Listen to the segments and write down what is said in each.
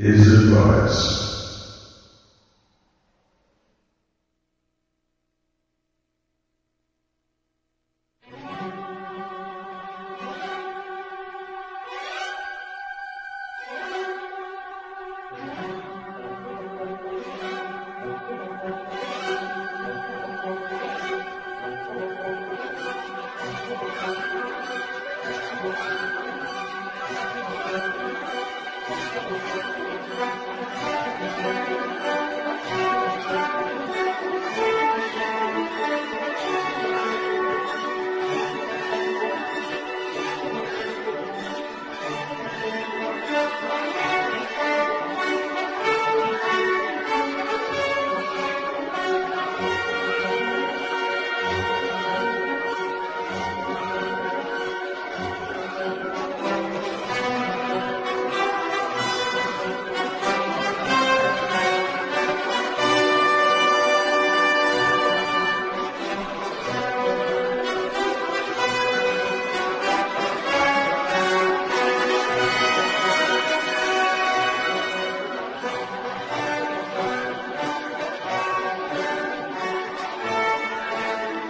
is advised.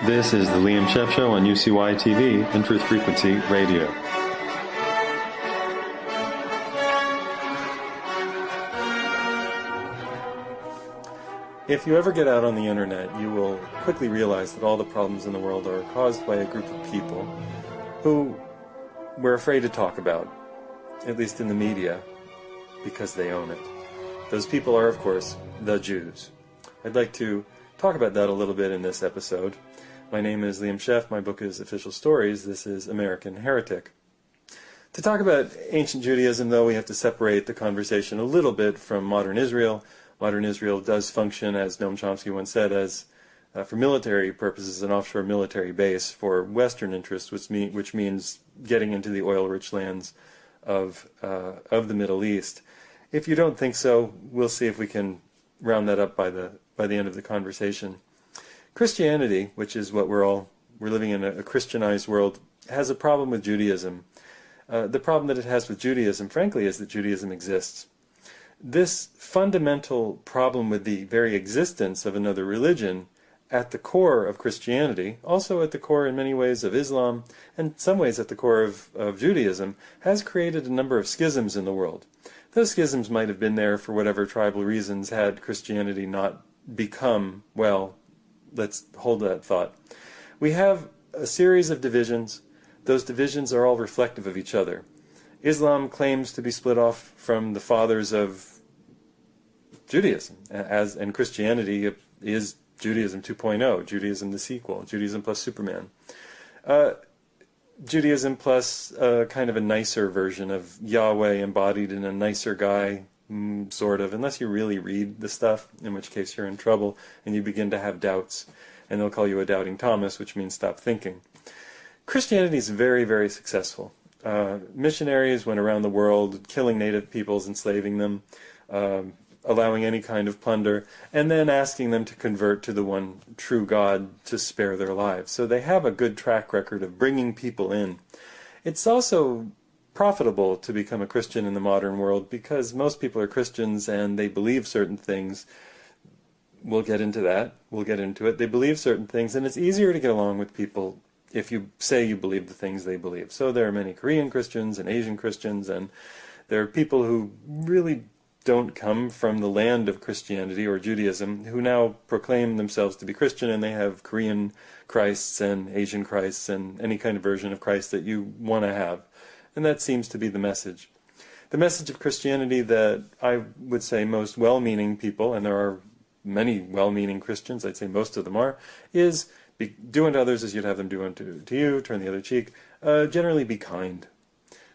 This is the Liam Scheff Show on UCY TV and Truth Frequency Radio. If you ever get out on the internet, you will quickly realize that all the problems in the world are caused by a group of people who we're afraid to talk about, at least in the media, because they own it. Those people are, of course, the Jews. I'd like to talk about that a little bit in this episode. My name is Liam Scheff. My book is Official Stories. This is American Heretic. To talk about ancient Judaism, though, we have to separate the conversation a little bit from modern Israel. Modern Israel does function, as Noam Chomsky once said, as, for military purposes, an offshore military base for Western interests, which means getting into the oil-rich lands of the Middle East. If you don't think so, we'll see if we can round that up by the end of the conversation. Christianity, which is what we're living in a Christianized world, has a problem with Judaism. The problem that it has with Judaism, frankly, is that Judaism exists. This fundamental problem with the very existence of another religion at the core of Christianity, also at the core in many ways of Islam, and in some ways at the core of Judaism, has created a number of schisms in the world. Those schisms might have been there for whatever tribal reasons had Christianity not become, well, let's hold that thought. We have a series of divisions. Those divisions are all reflective of each other. Islam claims to be split off from the fathers of Judaism, and Christianity is Judaism 2.0, Judaism the sequel, Judaism plus Superman. Judaism plus kind of a nicer version of Yahweh embodied in a nicer guy, sort of, unless you really read the stuff, in which case you're in trouble and you begin to have doubts, and they'll call you a doubting Thomas, which means stop thinking. Christianity is very, very successful. Missionaries went around the world killing native peoples, enslaving them, allowing any kind of plunder, and then asking them to convert to the one true God to spare their lives. So they have a good track record of bringing people in. It's also profitable to become a Christian in the modern world because most people are Christians and they believe certain things. We'll get into that. We'll get into it. They believe certain things, and it's easier to get along with people if you say you believe the things they believe. So there are many Korean Christians and Asian Christians, and there are people who really don't come from the land of Christianity or Judaism who now proclaim themselves to be Christian, and they have Korean Christs and Asian Christs and any kind of version of Christ that you want to have. And that seems to be the message. The message of Christianity that I would say most well-meaning people, and there are many well-meaning Christians, I'd say most of them are, is do unto others as you'd have them do unto you, turn the other cheek. Generally be kind,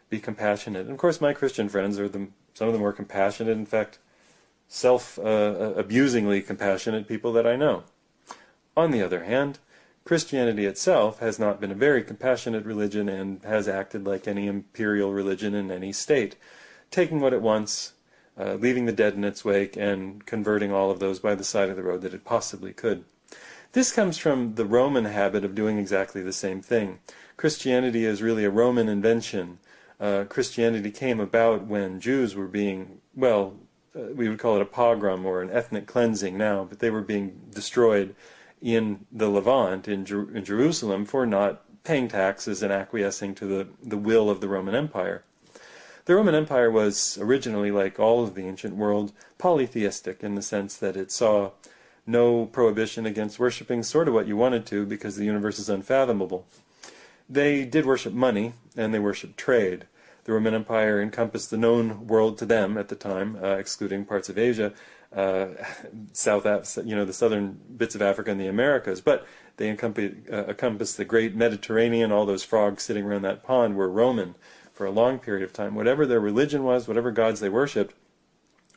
be compassionate. And of course my Christian friends are some of the more compassionate, in fact, self-abusingly compassionate people that I know. On the other hand, Christianity itself has not been a very compassionate religion and has acted like any imperial religion in any state, taking what it wants, leaving the dead in its wake, and converting all of those by the side of the road that it possibly could. This comes from the Roman habit of doing exactly the same thing. Christianity is really a Roman invention. Christianity came about when Jews were being, well, we would call it a pogrom or an ethnic cleansing now, but they were being destroyed in the Levant, in Jerusalem, for not paying taxes and acquiescing to the will of the Roman Empire. The Roman Empire was originally, like all of the ancient world, polytheistic in the sense that it saw no prohibition against worshipping sort of what you wanted to because the universe is unfathomable. They did worship money, and they worshipped trade. The Roman Empire encompassed the known world to them at the time, excluding parts of Asia, the southern bits of Africa and the Americas, but they encompassed the great Mediterranean. All those frogs sitting around that pond were Roman for a long period of time. Whatever their religion was, whatever gods they worshipped,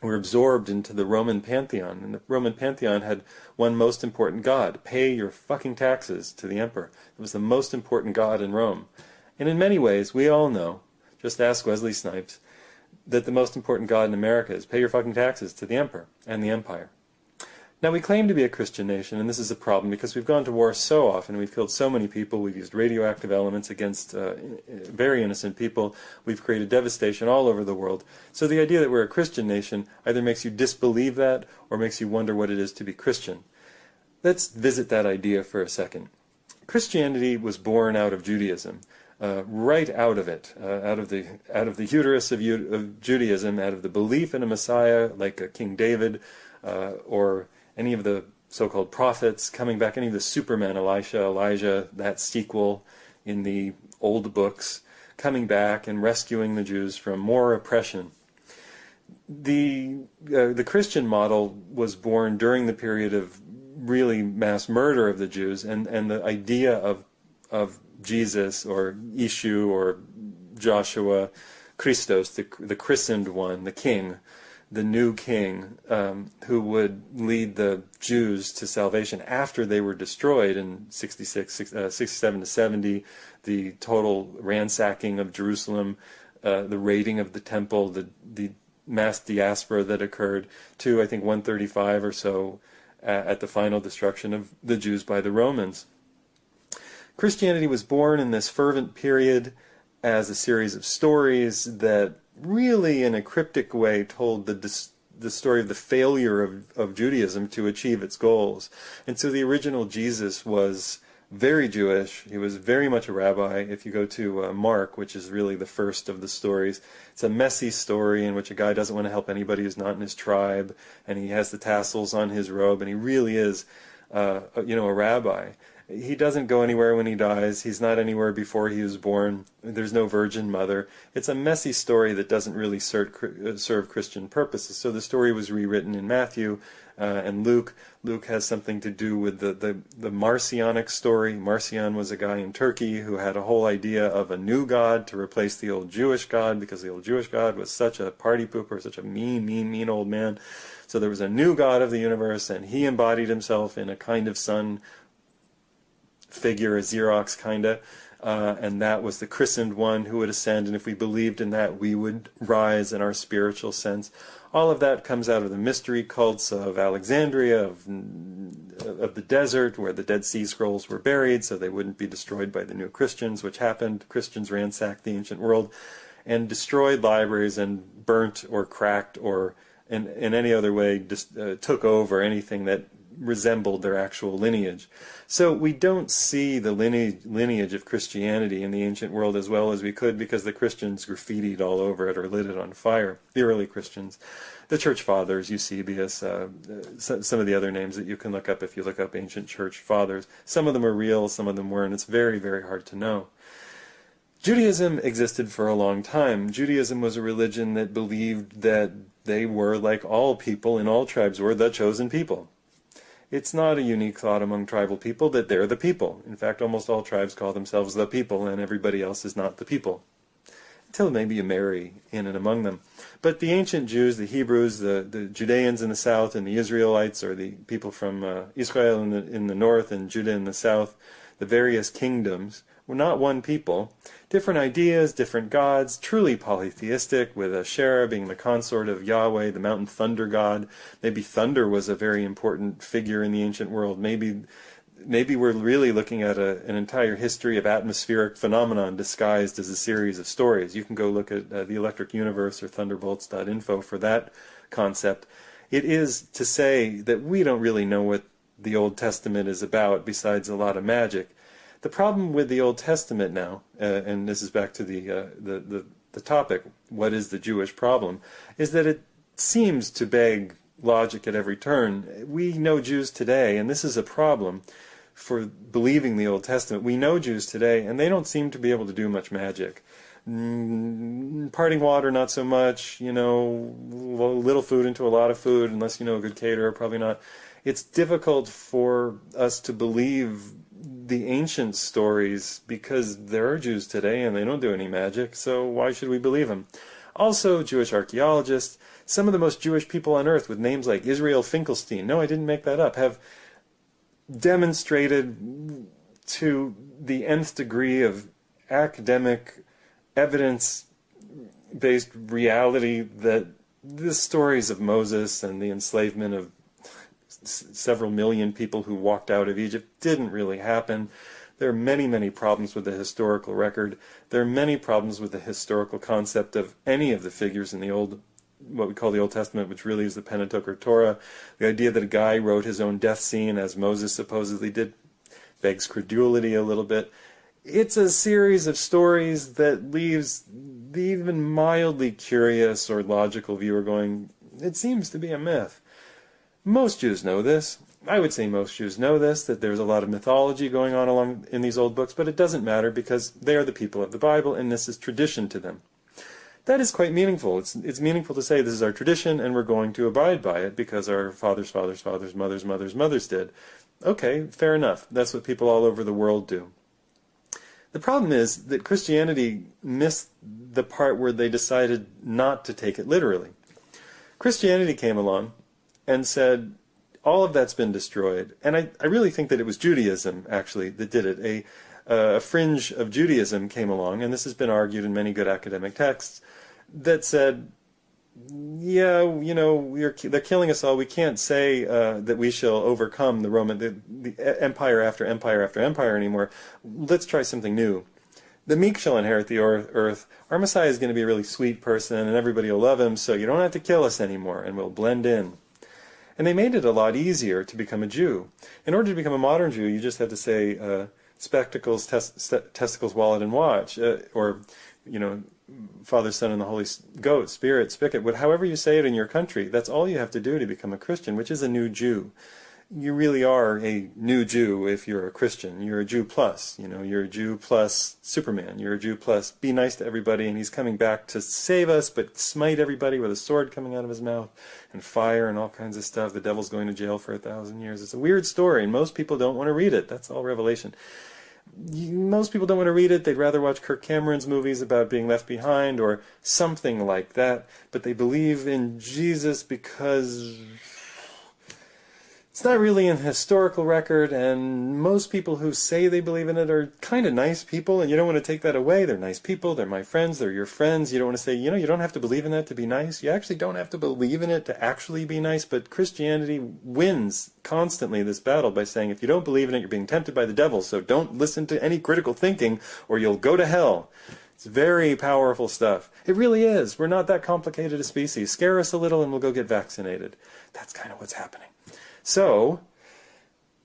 were absorbed into the Roman pantheon. And the Roman pantheon had one most important god: pay your fucking taxes to the emperor. It was the most important god in Rome. And in many ways, we all know, just ask Wesley Snipes, that the most important god in America is pay your fucking taxes to the emperor and the empire. Now, we claim to be a Christian nation, and this is a problem because we've gone to war so often, we've killed so many people, we've used radioactive elements against very innocent people, we've created devastation all over the world. So the idea that we're a Christian nation either makes you disbelieve that or makes you wonder what it is to be Christian. Let's visit that idea for a second. Christianity was born out of Judaism. Right out of it, out of the uterus of Judaism, out of the belief in a Messiah like a King David, or any of the so-called prophets coming back, any of the Supermen, Elisha, Elijah, that sequel in the old books, coming back and rescuing the Jews from more oppression. The Christian model was born during the period of really mass murder of the Jews, and the idea of Jesus or Yeshu or Joshua, Christos, the christened one, the king, the new king, who would lead the Jews to salvation after they were destroyed in 67 to 70, the total ransacking of Jerusalem, the raiding of the temple, the mass diaspora that occurred, to I think 135 or so at the final destruction of the Jews by the Romans. Christianity was born in this fervent period as a series of stories that really in a cryptic way told the story of the failure of Judaism to achieve its goals. And so the original Jesus was very Jewish. He was very much a rabbi. If you go to Mark, which is really the first of the stories, it's a messy story in which a guy doesn't want to help anybody who's not in his tribe, and he has the tassels on his robe, and he really is a rabbi. He doesn't go anywhere when he dies. He's not anywhere before he was born. There's no virgin mother. It's a messy story that doesn't really serve Christian purposes. So the story was rewritten in Matthew and Luke. Luke has something to do with the Marcionic story. Marcion was a guy in Turkey who had a whole idea of a new god to replace the old Jewish god, because the old Jewish god was such a party pooper, such a mean old man. So there was a new god of the universe, and he embodied himself in a kind of sun figure, a Xerox kinda, and that was the christened one who would ascend, and if we believed in that, we would rise in our spiritual sense. All of that comes out of the mystery cults of Alexandria, of the desert, where the Dead Sea Scrolls were buried, so they wouldn't be destroyed by the new Christians, which happened. Christians ransacked the ancient world and destroyed libraries and burnt or cracked or in any other way took over anything that resembled their actual lineage. So we don't see the lineage of Christianity in the ancient world as well as we could, because the Christians graffitied all over it or lit it on fire. The early Christians, the church fathers, Eusebius, some of the other names that you can look up if you look up ancient church fathers. Some of them are real, some of them weren't. It's very, very hard to know. Judaism existed for a long time. Judaism was a religion that believed that they were, like all people in all tribes, were the chosen people. It's not a unique thought among tribal people that they're the people. In fact, almost all tribes call themselves the people, and everybody else is not the people. Until maybe you marry in and among them. But the ancient Jews, the Hebrews, the Judeans in the south, and the Israelites, or the people from Israel in the north and Judah in the south, the various kingdoms, were not one people. Different ideas, different gods, truly polytheistic, with Asherah being the consort of Yahweh, the mountain thunder god. Maybe thunder was a very important figure in the ancient world. Maybe maybe we're really looking at an entire history of atmospheric phenomenon disguised as a series of stories. You can go look at The Electric Universe or thunderbolts.info for that concept. It is to say that we don't really know what the Old Testament is about besides a lot of magic. The problem with the Old Testament now, and this is back to the topic, what is the Jewish problem, is that it seems to beg logic at every turn. We know Jews today, and this is a problem for believing the Old Testament. We know Jews today, and they don't seem to be able to do much magic. Parting water, not so much. Little food into a lot of food, unless you know a good caterer, probably not. It's difficult for us to believe the ancient stories because there are Jews today and they don't do any magic, so why should we believe them? Also, Jewish archaeologists, some of the most Jewish people on earth with names like Israel Finkelstein, no, I didn't make that up, have demonstrated to the nth degree of academic evidence-based reality that the stories of Moses and the enslavement of several million people who walked out of Egypt didn't really happen. There are many, many problems with the historical record. There are many problems with the historical concept of any of the figures in the what we call the Old Testament, which really is the Pentateuch or Torah. The idea that a guy wrote his own death scene, as Moses supposedly did, begs credulity a little bit. It's a series of stories that leaves the even mildly curious or logical viewer going, it seems to be a myth. Most Jews know this. I would say most Jews know this, that there's a lot of mythology going on along in these old books, but it doesn't matter because they are the people of the Bible and this is tradition to them. That is quite meaningful. It's meaningful to say this is our tradition and we're going to abide by it because our fathers, mothers did. Okay, fair enough. That's what people all over the world do. The problem is that Christianity missed the part where they decided not to take it literally. Christianity came along and said, all of that's been destroyed. And I really think that it was Judaism, actually, that did it. A fringe of Judaism came along, and this has been argued in many good academic texts, that said, yeah, they're killing us all. We can't say that we shall overcome the empire after empire after empire anymore. Let's try something new. The meek shall inherit the earth. Our Messiah is going to be a really sweet person, and everybody will love him, so you don't have to kill us anymore, and we'll blend in. And they made it a lot easier to become a Jew. In order to become a modern Jew, you just had to say spectacles, testicles, wallet, and watch, or Father, Son, and the Holy Goat, Spirit, Spigot, however you say it in your country. That's all you have to do to become a Christian, which is a new Jew. You really are a new Jew if you're a Christian. You're a Jew plus. You're a Jew plus Superman. You're a Jew plus be nice to everybody, and he's coming back to save us, but smite everybody with a sword coming out of his mouth, and fire and all kinds of stuff. The devil's going to jail for 1,000 years. It's a weird story, and most people don't want to read it. That's all Revelation. Most people don't want to read it. They'd rather watch Kirk Cameron's movies about being left behind or something like that. But they believe in Jesus because it's not really an historical record, and most people who say they believe in it are kind of nice people, and you don't want to take that away. They're nice people. They're my friends. They're your friends. You don't want to say, you don't have to believe in that to be nice. You actually don't have to believe in it to actually be nice, but Christianity wins constantly this battle by saying, if you don't believe in it, you're being tempted by the devil, so don't listen to any critical thinking or you'll go to hell. It's very powerful stuff. It really is. We're not that complicated a species. Scare us a little and we'll go get vaccinated. That's kind of what's happening. So,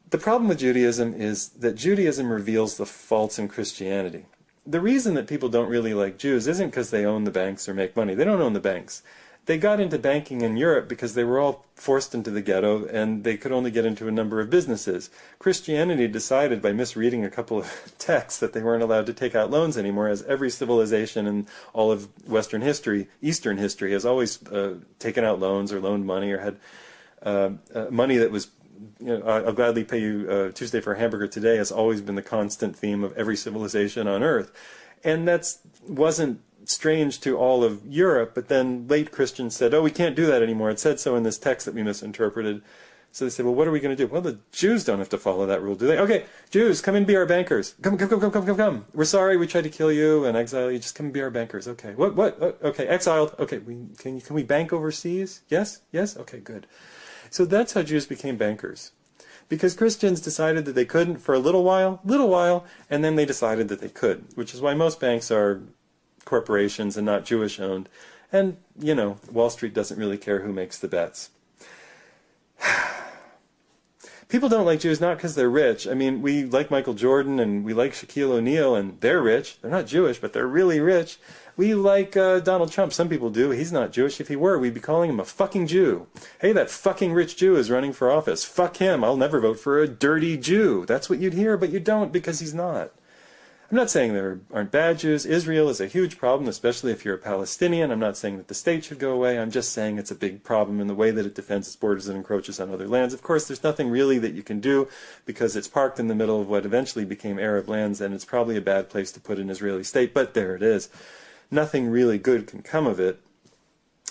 the problem with Judaism is that Judaism reveals the faults in Christianity. The reason that people don't really like Jews isn't because they own the banks or make money. They don't own the banks. They got into banking in Europe because they were all forced into the ghetto and they could only get into a number of businesses. Christianity decided by misreading a couple of texts that they weren't allowed to take out loans anymore, as every civilization in all of Western history, Eastern history, has always taken out loans or loaned money or had money that was, I'll gladly pay you Tuesday for a hamburger today has always been the constant theme of every civilization on earth. And that wasn't strange to all of Europe, but then late Christians said, oh, we can't do that anymore. It said so in this text that we misinterpreted. So they said, well, what are we going to do? Well, the Jews don't have to follow that rule, do they? Okay, Jews, come and be our bankers. Come. We're sorry we tried to kill you and exile you. Just come and be our bankers. Okay, what? Okay, exiled. Okay, can we bank overseas? Yes? Okay, good. So that's how Jews became bankers. Because Christians decided that they couldn't for a little while, and then they decided that they could, which is why most banks are corporations and not Jewish owned. And, you know, Wall Street doesn't really care who makes the bets. People don't like Jews not because they're rich. I mean, we like Michael Jordan and we like Shaquille O'Neal, and they're rich. They're not Jewish, but they're really rich. We like Donald Trump. Some people do. He's not Jewish. If he were, we'd be calling him a fucking Jew. Hey, that fucking rich Jew is running for office. Fuck him. I'll never vote for a dirty Jew. That's what you'd hear, but you don't because he's not. I'm not saying there aren't bad Jews. Israel is a huge problem, especially if you're a Palestinian. I'm not saying that the state should go away. I'm just saying it's a big problem in the way that it defends its borders and encroaches on other lands. Of course, there's nothing really that you can do because it's parked in the middle of what eventually became Arab lands, and it's probably a bad place to put an Israeli state, but there it is. Nothing really good can come of it.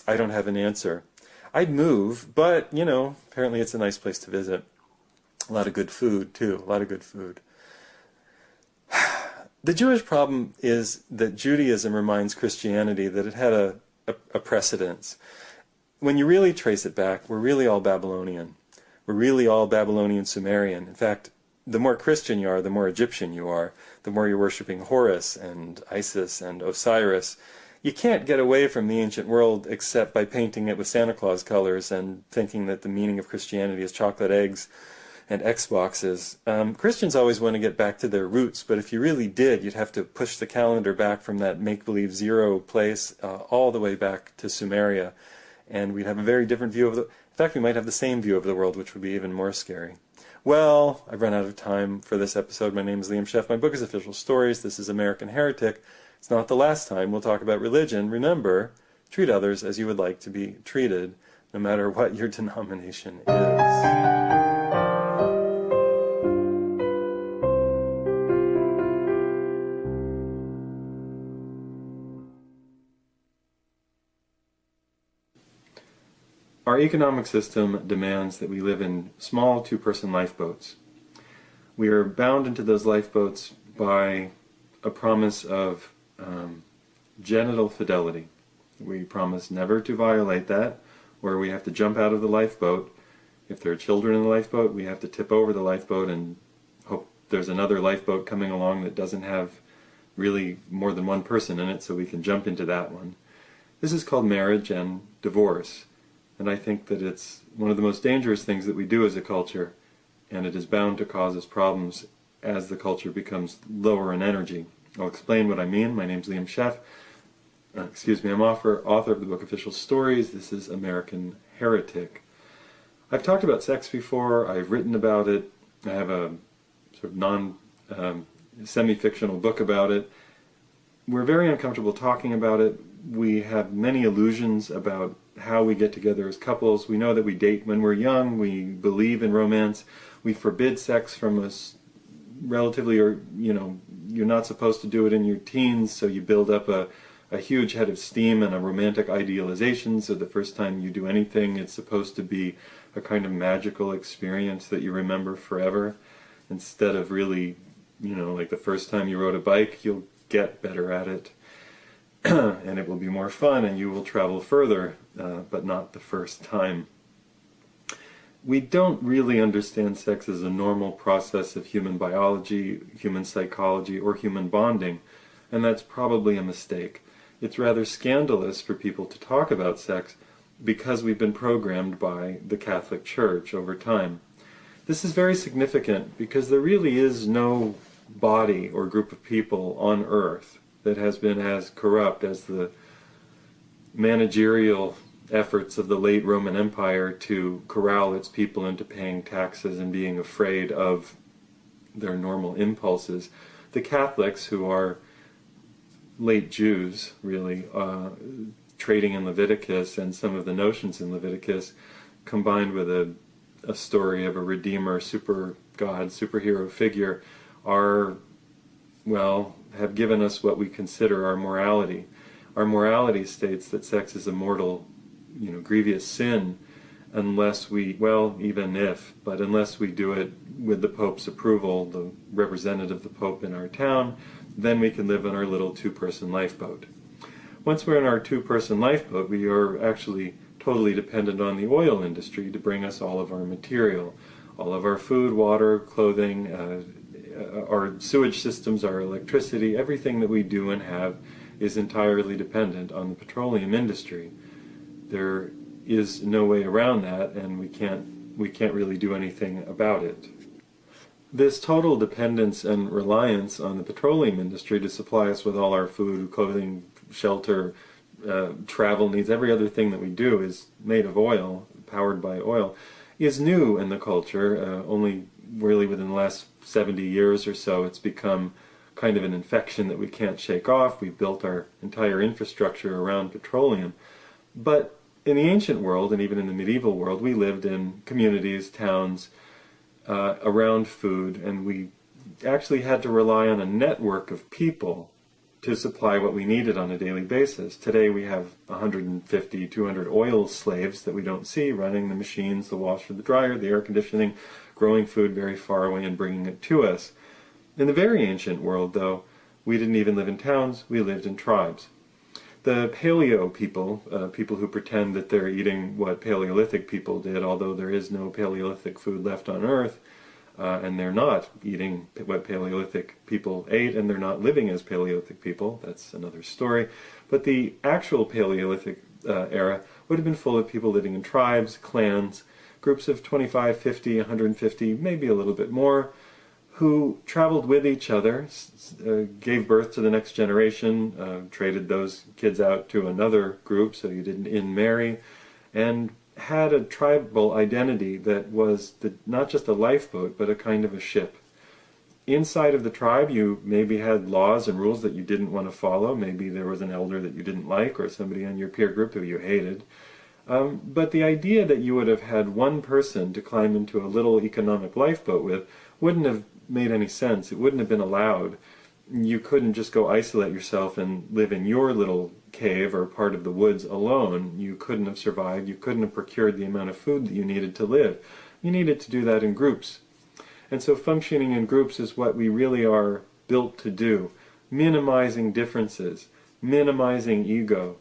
I don't have an answer. I'd move, but, you know, apparently it's a nice place to visit. A lot of good food, too. A lot of good food. The Jewish problem is that Judaism reminds Christianity that it had a precedence. When you really trace it back, we're really all Babylonian. We're really all Babylonian Sumerian. In fact, the more Christian you are, the more Egyptian you are, the more you're worshipping Horus and Isis and Osiris. You can't get away from the ancient world except by painting it with Santa Claus colors and thinking that the meaning of Christianity is chocolate eggs and Xboxes. Christians always want to get back to their roots, but if you really did, you'd have to push the calendar back from that make-believe zero place all the way back to Sumeria, and we'd have a very different view of the... In fact, we might have the same view of the world, which would be even more scary. Well, I've run out of time for this episode. My name is Liam Scheff. My book is Official Stories. This is American Heretic. It's not the last time we'll talk about religion. Remember, treat others as you would like to be treated, no matter what your denomination is. Our economic system demands that we live in small two-person lifeboats. We are bound into those lifeboats by a promise of genital fidelity. We promise never to violate that, or we have to jump out of the lifeboat. If there are children in the lifeboat, we have to tip over the lifeboat and hope there's another lifeboat coming along that doesn't have really more than one person in it, so we can jump into that one. This is called marriage and divorce. And I think that it's one of the most dangerous things that we do as a culture, and it is bound to cause us problems as the culture becomes lower in energy. I'll explain what I mean. My name's Liam Scheff. I'm author of the book Official Stories. This is American Heretic. I've talked about sex before. I've written about it. I have a sort of semi-fictional book about it. We're very uncomfortable talking about it. We have many illusions about how we get together as couples. We know that we date when we're young. We believe in romance. We forbid sex from us relatively, or you're not supposed to do it in your teens, so you build up a huge head of steam and a romantic idealization, so the first time you do anything, it's supposed to be a kind of magical experience that you remember forever, instead of really, like the first time you rode a bike, you'll get better at it. And it will be more fun and you will travel further, but not the first time. We don't really understand sex as a normal process of human biology, human psychology, or human bonding, and that's probably a mistake. It's rather scandalous for people to talk about sex because we've been programmed by the Catholic Church over time. This is very significant because there really is no body or group of people on earth that has been as corrupt as the managerial efforts of the late Roman Empire to corral its people into paying taxes and being afraid of their normal impulses. The Catholics, who are late Jews, really, trading in Leviticus and some of the notions in Leviticus, combined with a story of a redeemer, super god, superhero figure, have given us what we consider our morality. Our morality states that sex is a mortal, grievous sin unless we do it with the Pope's approval, the representative of the Pope in our town, then we can live in our little two-person lifeboat. Once we're in our two-person lifeboat, we are actually totally dependent on the oil industry to bring us all of our material. all of our food, water, clothing, our sewage systems, our electricity, everything that we do and have is entirely dependent on the petroleum industry. There is no way around that, and we can't really do anything about it. This total dependence and reliance on the petroleum industry to supply us with all our food, clothing, shelter, travel needs, every other thing that we do is made of oil, powered by oil, is new in the culture. Only really within the last 70 years or so it's become kind of an infection that we can't shake off. We've built our entire infrastructure around petroleum. But in the ancient world, and even in the medieval world, we lived in communities, towns, around food, and we actually had to rely on a network of people to supply what we needed on a daily basis. Today we have 150, 200 oil slaves that we don't see running the machines, the washer, the dryer, the air conditioning, growing food very far away and bringing it to us. In the very ancient world, though, we didn't even live in towns, we lived in tribes. The paleo people, people who pretend that they're eating what Paleolithic people did, although there is no Paleolithic food left on Earth, and they're not eating what Paleolithic people ate, and they're not living as Paleolithic people. That's another story. But the actual Paleolithic era would have been full of people living in tribes, clans, groups of 25, 50, 150, maybe a little bit more, who traveled with each other, gave birth to the next generation, traded those kids out to another group so you didn't in-marry, and had a tribal identity that was not just a lifeboat, but a kind of a ship. Inside of the tribe, you maybe had laws and rules that you didn't want to follow. Maybe there was an elder that you didn't like, or somebody on your peer group who you hated. But the idea that you would have had one person to climb into a little economic lifeboat with wouldn't have made any sense. It wouldn't have been allowed. You couldn't just go isolate yourself and live in your little cave or part of the woods alone. You couldn't have survived. You couldn't have procured the amount of food that you needed to live. You needed to do that in groups. And so functioning in groups is what we really are built to do. Minimizing differences, minimizing ego,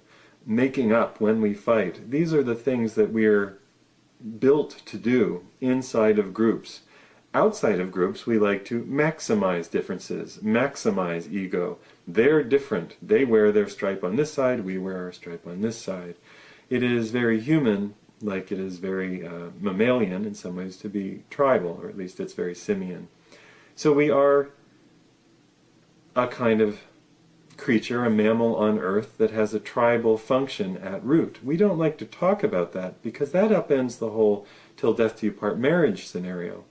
making up when we fight. These are the things that we're built to do inside of groups. Outside of groups, we like to maximize differences, maximize ego. They're different. They wear their stripe on this side, we wear our stripe on this side. It is very human, like it is very mammalian in some ways, to be tribal, or at least it's very simian. So we are a kind of creature, a mammal on Earth that has a tribal function at root. We don't like to talk about that because that upends the whole till death do you part marriage scenario.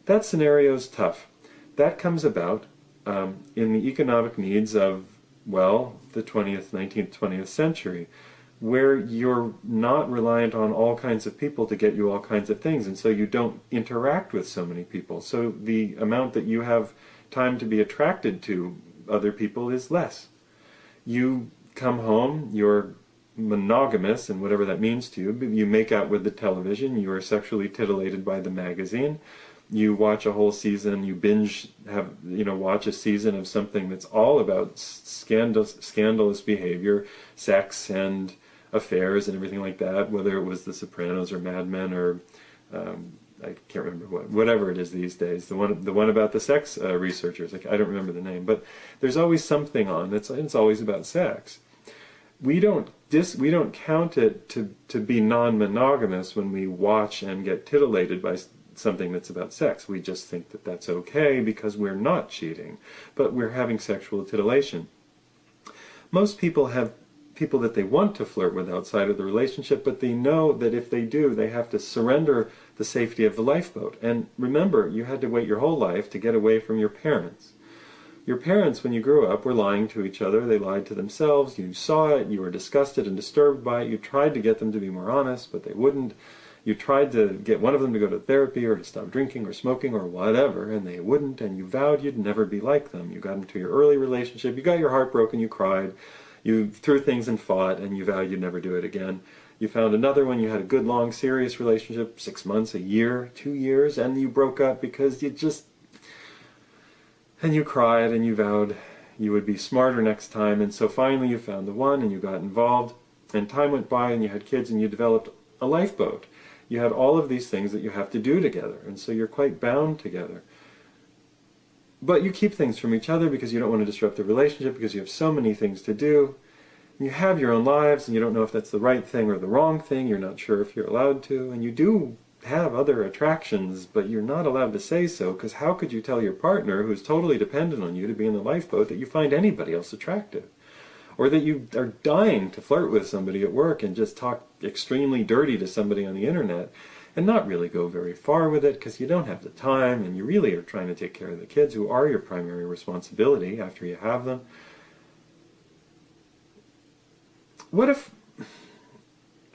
That scenario is tough. That comes about in the economic needs of, well, the 20th, 19th, 20th century, where you're not reliant on all kinds of people to get you all kinds of things, and so you don't interact with so many people. So the amount that you have time to be attracted to other people is less. You come home, you're monogamous, and whatever that means to you. You make out with the television, you are sexually titillated by the magazine. You watch a whole season, you watch a season of something that's all about scandalous behavior, sex and affairs and everything like that, whether it was The Sopranos or Mad Men or I can't remember whatever it is these days. The one about the sex researchers. I don't remember the name, but there's always something on. It's always about sex. We don't count it to be non-monogamous when we watch and get titillated by something that's about sex. We just think that that's okay because we're not cheating, but we're having sexual titillation. Most people have people that they want to flirt with outside of the relationship, but they know that if they do, they have to surrender the safety of the lifeboat. And remember, you had to wait your whole life to get away from your parents. Your parents, when you grew up, were lying to each other. They lied to themselves. You saw it. You were disgusted and disturbed by it. You tried to get them to be more honest, but they wouldn't. You tried to get one of them to go to therapy or to stop drinking or smoking or whatever, and they wouldn't, and you vowed you'd never be like them. You got into your early relationship, you got your heart broken, you cried, you threw things and fought, and you vowed you'd never do it again. You found another one, you had a good, long, serious relationship, 6 months, a year, 2 years, and you broke up because and you cried and you vowed you would be smarter next time, and so finally you found the one and you got involved, and time went by and you had kids and you developed a lifeboat. You had all of these things that you have to do together, and so you're quite bound together. But you keep things from each other because you don't want to disrupt the relationship, because you have so many things to do. You have your own lives, and you don't know if that's the right thing or the wrong thing. You're not sure if you're allowed to, and you do have other attractions, but you're not allowed to say so, because how could you tell your partner, who's totally dependent on you to be in the lifeboat, that you find anybody else attractive? Or that you are dying to flirt with somebody at work and just talk extremely dirty to somebody on the internet and not really go very far with it because you don't have the time and you really are trying to take care of the kids, who are your primary responsibility after you have them. What if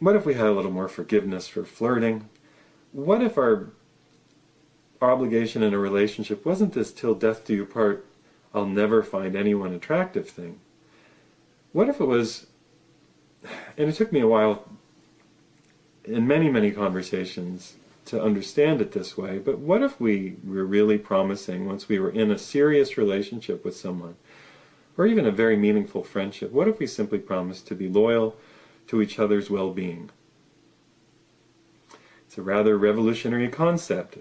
we had a little more forgiveness for flirting? What if our obligation in a relationship wasn't this till death do you part, I'll never find anyone attractive thing? What if it was, and it took me a while in many, many conversations to understand it this way, but what if we were really promising, once we were in a serious relationship with someone, or even a very meaningful friendship, what if we simply promised to be loyal to each other's well-being? It's a rather revolutionary concept.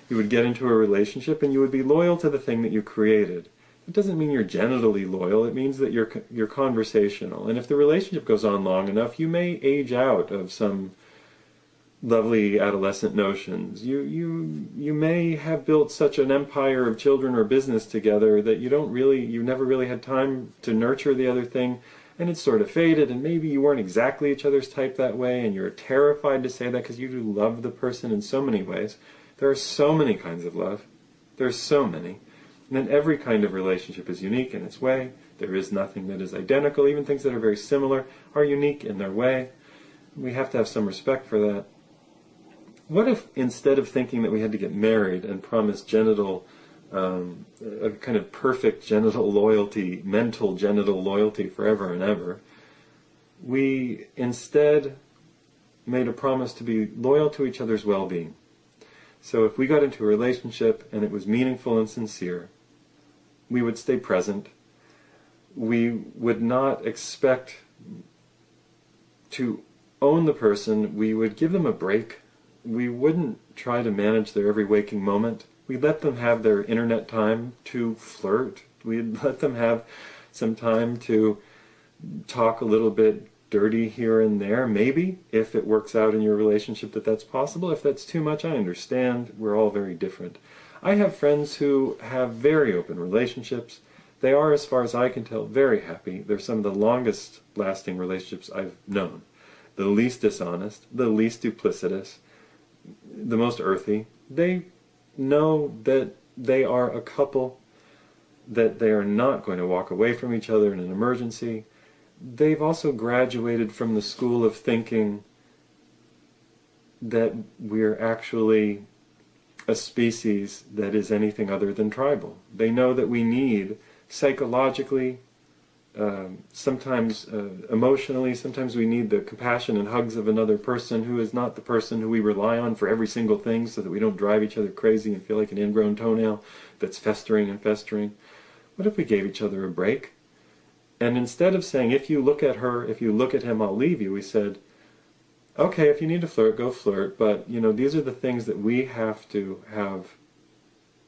You would get into a relationship and you would be loyal to the thing that you created. It doesn't mean you're genitally loyal, it means that you're conversational. And if the relationship goes on long enough, you may age out of some lovely adolescent notions. You may have built such an empire of children or business together that you never really had time to nurture the other thing, and it's sort of faded, and maybe you weren't exactly each other's type that way, and you're terrified to say that because you do love the person in so many ways. There are so many kinds of love. There are so many. And then every kind of relationship is unique in its way. There is nothing that is identical. Even things that are very similar are unique in their way. We have to have some respect for that. What if, instead of thinking that we had to get married and promise a kind of perfect genital loyalty, mental genital loyalty forever and ever, we instead made a promise to be loyal to each other's well-being? So if we got into a relationship and it was meaningful and sincere, we would stay present. We would not expect to own the person. We would give them a break. We wouldn't try to manage their every waking moment. We'd let them have their internet time to flirt. We'd let them have some time to talk a little bit dirty here and there, maybe, if it works out in your relationship that's possible. If that's too much, I understand. We're all very different. I have friends who have very open relationships. They are, as far as I can tell, very happy. They're some of the longest lasting relationships I've known. The least dishonest, the least duplicitous, the most earthy. They know that they are a couple, that they are not going to walk away from each other in an emergency. They've also graduated from the school of thinking that we're actually a species that is anything other than tribal. They know that we need, psychologically, sometimes emotionally, sometimes we need the compassion and hugs of another person who is not the person who we rely on for every single thing, so that we don't drive each other crazy and feel like an ingrown toenail that's festering and festering. What if we gave each other a break? And instead of saying, if you look at her, if you look at him, I'll leave you, we said, okay, if you need to flirt, go flirt, but these are the things that we have to have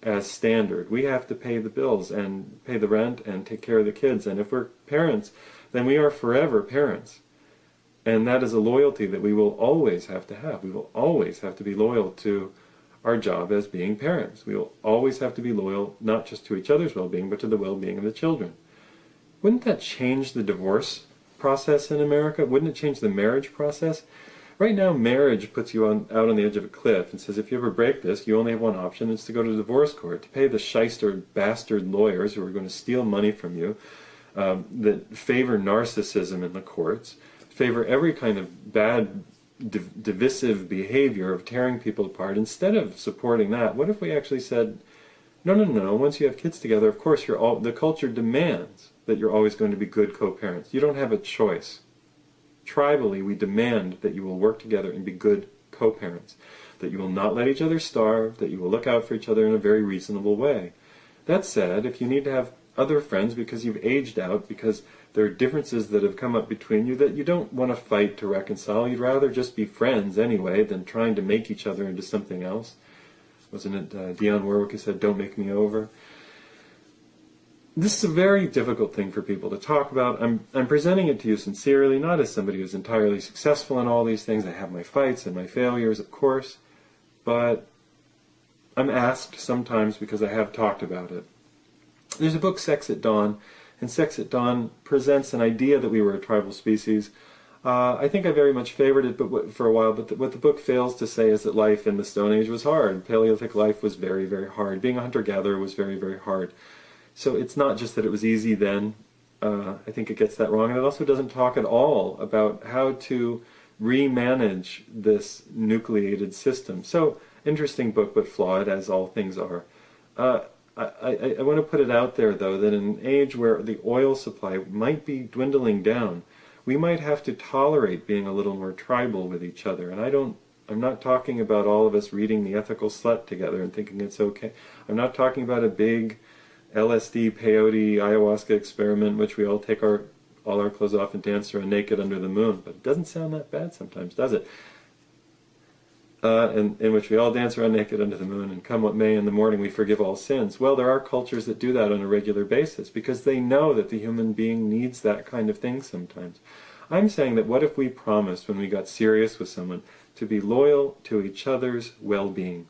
as standard. We have to pay the bills and pay the rent and take care of the kids. And if we're parents, then we are forever parents. And that is a loyalty that we will always have to have. We will always have to be loyal to our job as being parents. We will always have to be loyal, not just to each other's well-being, but to the well-being of the children. Wouldn't that change the divorce process in America? Wouldn't it change the marriage process? Right now, marriage puts you out on the edge of a cliff and says, if you ever break this, you only have one option. It's to go to the divorce court, to pay the shyster bastard lawyers who are going to steal money from you, that favor narcissism in the courts, favor every kind of bad, divisive behavior of tearing people apart. Instead of supporting that, what if we actually said, no, once you have kids together, of course, the culture demands that you're always going to be good co-parents. You don't have a choice. Tribally, we demand that you will work together and be good co-parents, that you will not let each other starve, that you will look out for each other in a very reasonable way. That said, if you need to have other friends because you've aged out, because there are differences that have come up between you that you don't want to fight to reconcile. You'd rather just be friends anyway than trying to make each other into something else. Wasn't it Dionne Warwick who said, "Don't make me over"? This is a very difficult thing for people to talk about. I'm presenting it to you sincerely, not as somebody who's entirely successful in all these things. I have my fights and my failures, of course, but I'm asked sometimes because I have talked about it. There's a book, Sex at Dawn, and Sex at Dawn presents an idea that we were a tribal species. I think I very much favored it for a while, but what the book fails to say is that life in the Stone Age was hard. Paleolithic life was very, very hard. Being a hunter-gatherer was very, very hard. So it's not just that it was easy then. I think it gets that wrong. And it also doesn't talk at all about how to remanage this nucleated system. So, interesting book, but flawed, as all things are. I want to put it out there, though, that in an age where the oil supply might be dwindling down, we might have to tolerate being a little more tribal with each other. And I'm not talking about all of us reading The Ethical Slut together and thinking it's okay. I'm not talking about a big LSD, peyote, ayahuasca experiment in which we all take all our clothes off and dance around naked under the moon. But it doesn't sound that bad sometimes, does it? In which we all dance around naked under the moon, and come what may, in the morning we forgive all sins. Well, there are cultures that do that on a regular basis because they know that the human being needs that kind of thing sometimes. I'm saying that what if we promised when we got serious with someone to be loyal to each other's well-being?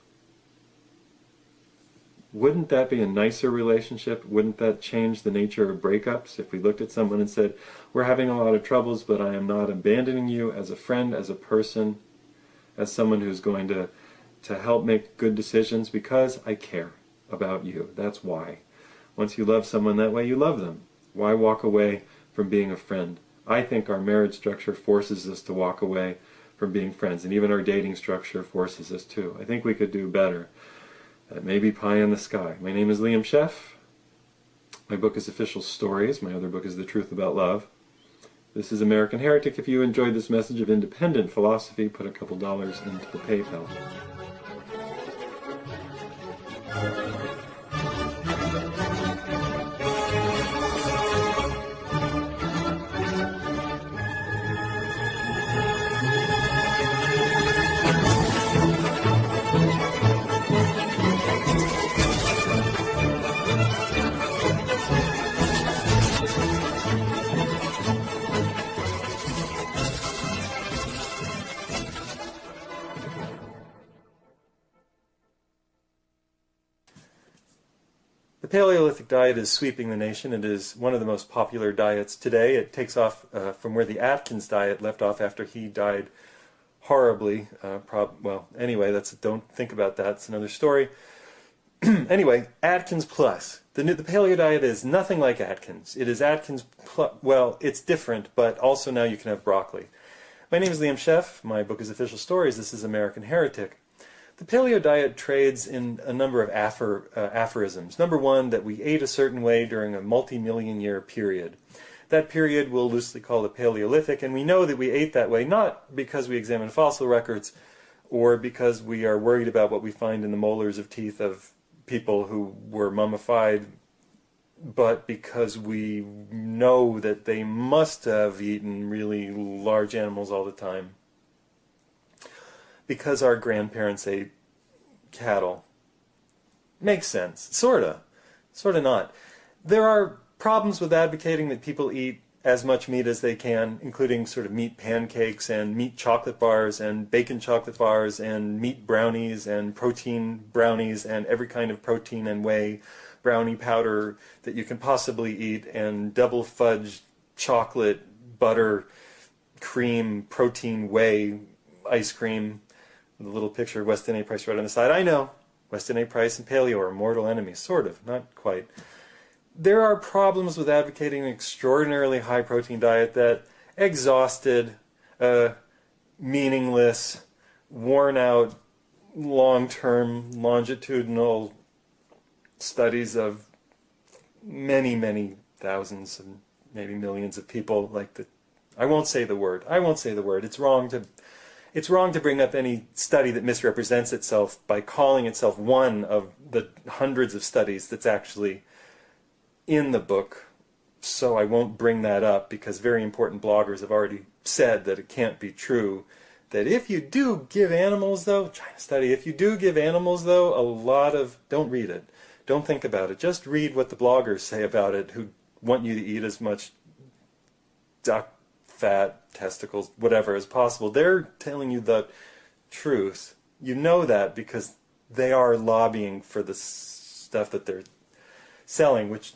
Wouldn't that be a nicer relationship? Wouldn't that change the nature of breakups if we looked at someone and said, we're having a lot of troubles, but I am not abandoning you as a friend, as a person, as someone who's going to help make good decisions because I care about you. That's why. Once you love someone that way, you love them. Why walk away from being a friend? I think our marriage structure forces us to walk away from being friends, and even our dating structure forces us to. I think we could do better. That may be pie in the sky. My name is Liam Scheff. My book is Official Stories. My other book is The Truth About Love. This is American Heretic. If you enjoyed this message of independent philosophy, put a couple dollars into the PayPal. The Paleolithic diet is sweeping the nation. It is one of the most popular diets today. It takes off from where the Atkins diet left off after he died horribly. Well, anyway, don't think about that. It's another story. Anyway, Atkins Plus. The Paleo diet is nothing like Atkins. It is Atkins Plus. Well, it's different, but also now you can have broccoli. My name is Liam Scheff. My book is Official Stories. This is American Heretic. The paleo diet trades in a number of aphorisms. Number one, that we ate a certain way during a multi-million year period. That period we'll loosely call the Paleolithic, and we know that we ate that way not because we examine fossil records or because we are worried about what we find in the molars of teeth of people who were mummified, but because we know that they must have eaten really large animals all the time. Because our grandparents ate cattle. Makes sense. Sorta. Sorta not. There are problems with advocating that people eat as much meat as they can, including sort of meat pancakes and meat chocolate bars and bacon chocolate bars and meat brownies and protein brownies and every kind of protein and whey brownie powder that you can possibly eat and double fudge chocolate butter cream protein whey ice cream. The little picture of Weston A. Price right on the side. I know, Weston A. Price and paleo are mortal enemies, sort of, not quite. There are problems with advocating an extraordinarily high-protein diet that exhausted, meaningless, worn-out, long-term, longitudinal studies of many, many thousands and maybe millions of people I won't say the word. It's wrong to bring up any study that misrepresents itself by calling itself one of the hundreds of studies that's actually in the book, so I won't bring that up because very important bloggers have already said that it can't be true. That if you do give animals, though, trying to study, if you do give animals, though, a lot of, don't read it. Don't think about it. Just read what the bloggers say about it who want you to eat as much duck fat, testicles, whatever as possible. They're telling you the truth. You know that because they are lobbying for the stuff that they're selling, which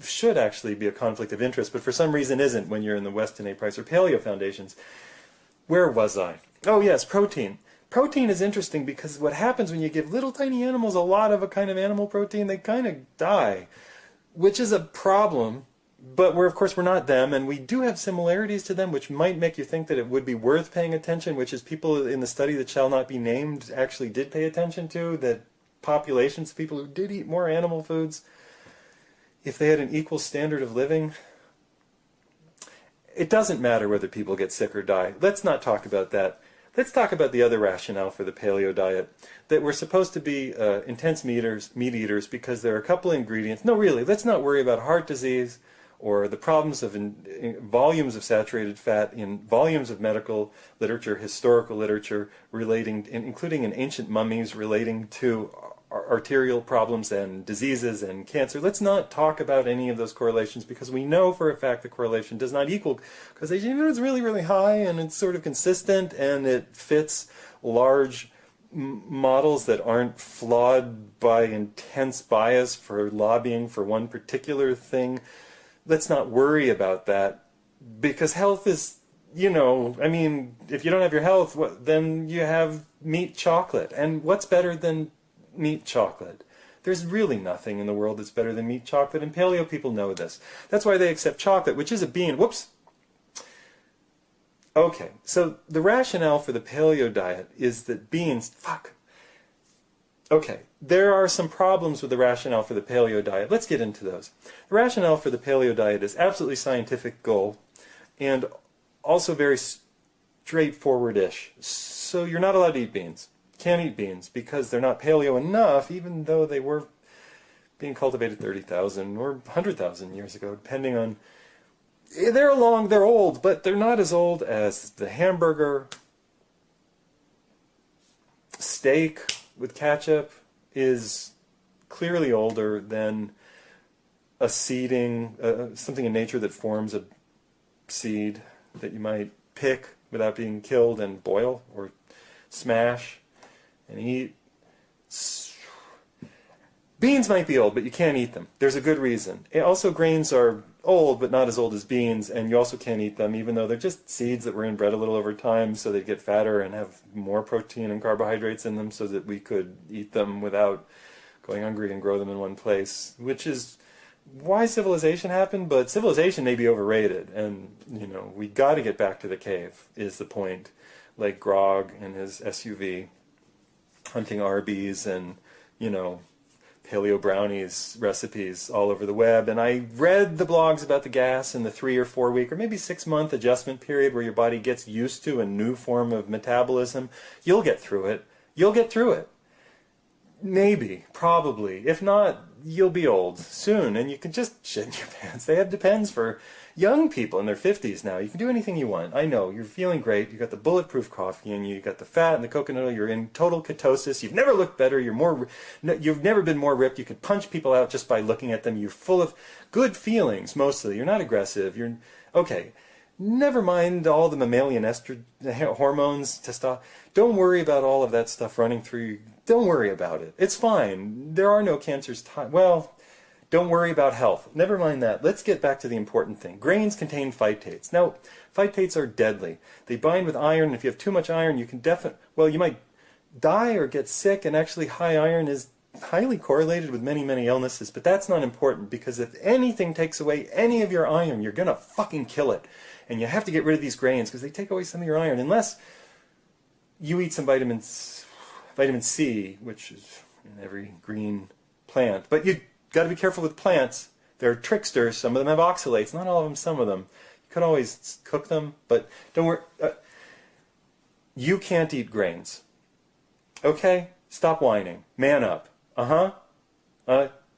should actually be a conflict of interest, but for some reason isn't when you're in the Weston A. Price or Paleo Foundations. Where was I? Oh yes, protein. Protein is interesting because what happens when you give little tiny animals a lot of a kind of animal protein, they kind of die, which is a problem, but of course we're not them, and we do have similarities to them, which might make you think that it would be worth paying attention, which is people in the study that shall not be named actually did pay attention to, that populations of people who did eat more animal foods, if they had an equal standard of living. It doesn't matter whether people get sick or die. Let's not talk about that. Let's talk about the other rationale for the paleo diet, that we're supposed to be intense meat eaters because there are a couple of ingredients. No, really, let's not worry about heart disease or the problems of volumes of saturated fat in volumes of medical literature, historical literature, including in ancient mummies relating to arterial problems and diseases and cancer. Let's not talk about any of those correlations because we know for a fact the correlation does not equal causation. It's really, really high and it's sort of consistent and it fits large models that aren't flawed by intense bias for lobbying for one particular thing. Let's not worry about that because health is, I mean, if you don't have your health, then you have meat chocolate. And what's better than meat chocolate? There's really nothing in the world that's better than meat chocolate, and paleo people know this. That's why they accept chocolate, which is a bean. Whoops. Okay, so the rationale for the paleo diet is that beans, Okay, there are some problems with the rationale for the paleo diet. Let's get into those. The rationale for the paleo diet is absolutely scientific goal, and also very straightforward-ish. So you're not allowed to eat beans. Can't eat beans because they're not paleo enough, even though they were being cultivated 30,000 or 100,000 years ago, depending on... They're old, but they're not as old as the hamburger. Steak with ketchup is clearly older than a seeding, something in nature that forms a seed that you might pick without being killed and boil or smash and eat. Beans might be old, but you can't eat them. There's a good reason. Also, grains are old, but not as old as beans, and you also can't eat them, even though they're just seeds that were inbred a little over time, so they get fatter and have more protein and carbohydrates in them, so that we could eat them without going hungry and grow them in one place, which is why civilization happened. But civilization may be overrated, and we got to get back to the cave, is the point. Like Grog and his SUV, hunting Arby's and, paleo brownies recipes all over the web. And I read the blogs about the gas and the 3 or 4 week or maybe 6 month adjustment period where your body gets used to a new form of metabolism. You'll get through it. You'll get through it. Maybe, probably. If not, you'll be old soon and you can just shit in your pants. They have Depends for young people in their 50s now. You can do anything you want. I know, you're feeling great. You got the bulletproof coffee in you. You got the fat and the coconut oil. You're in total ketosis. You've never looked better. You've never been more ripped. You could punch people out just by looking at them. You're full of good feelings, mostly. You're not aggressive. You're okay. Never mind all the mammalian estrogen hormones, testosterone. Don't worry about all of that stuff running through you. Don't worry about it. It's fine. There are no cancers. Well, don't worry about health. Never mind that. Let's get back to the important thing. Grains contain phytates. Now, phytates are deadly. They bind with iron, and if you have too much iron, you can you might die or get sick, and actually high iron is highly correlated with many, many illnesses, but that's not important, because if anything takes away any of your iron, you're going to fucking kill it. And you have to get rid of these grains, because they take away some of your iron, unless you eat some vitamin C, which is in every green plant. But you got to be careful with plants. They're tricksters. Some of them have oxalates. Not all of them, some of them. You can always cook them, but don't worry. You can't eat grains. Okay? Stop whining. Man up.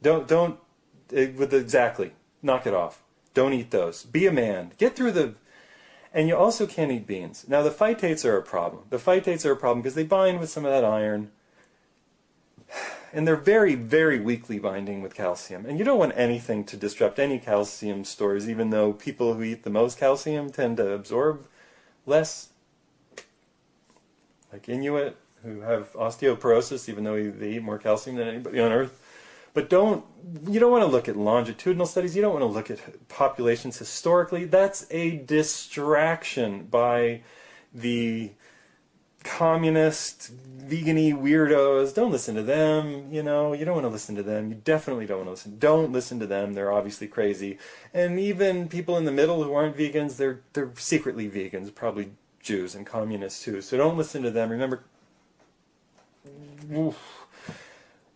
Don't Exactly. Knock it off. Don't eat those. Be a man. Get through the... And you also can't eat beans. Now, the phytates are a problem. The phytates are a problem because they bind with some of that iron. And they're very, very weakly binding with calcium. And you don't want anything to disrupt any calcium stores, even though people who eat the most calcium tend to absorb less. Like Inuit, who have osteoporosis, even though they eat more calcium than anybody on Earth. But you don't want to look at longitudinal studies. You don't want to look at populations historically. That's a distraction by the communist, vegan-y weirdos. Don't listen to them, you don't want to listen to them. You definitely don't want to listen. Don't listen to them. They're obviously crazy. And even people in the middle who aren't vegans, they're secretly vegans, probably Jews and communists too. So don't listen to them. Remember,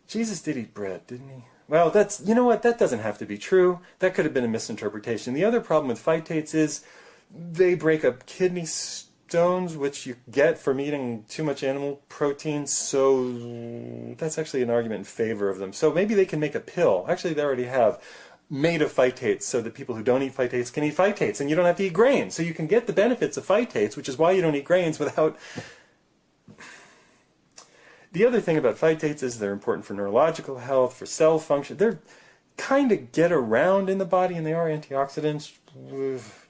Jesus did eat bread, didn't he? Well, you know what? That doesn't have to be true. That could have been a misinterpretation. The other problem with phytates is they break up kidney stones, which you get from eating too much animal protein, so that's actually an argument in favor of them. So maybe they can make a pill. Actually, they already have, made of phytates so that people who don't eat phytates can eat phytates, and you don't have to eat grains. So you can get the benefits of phytates, which is why you don't eat grains without... The other thing about phytates is they're important for neurological health, for cell function. They're kind of get around in the body, and they are antioxidants.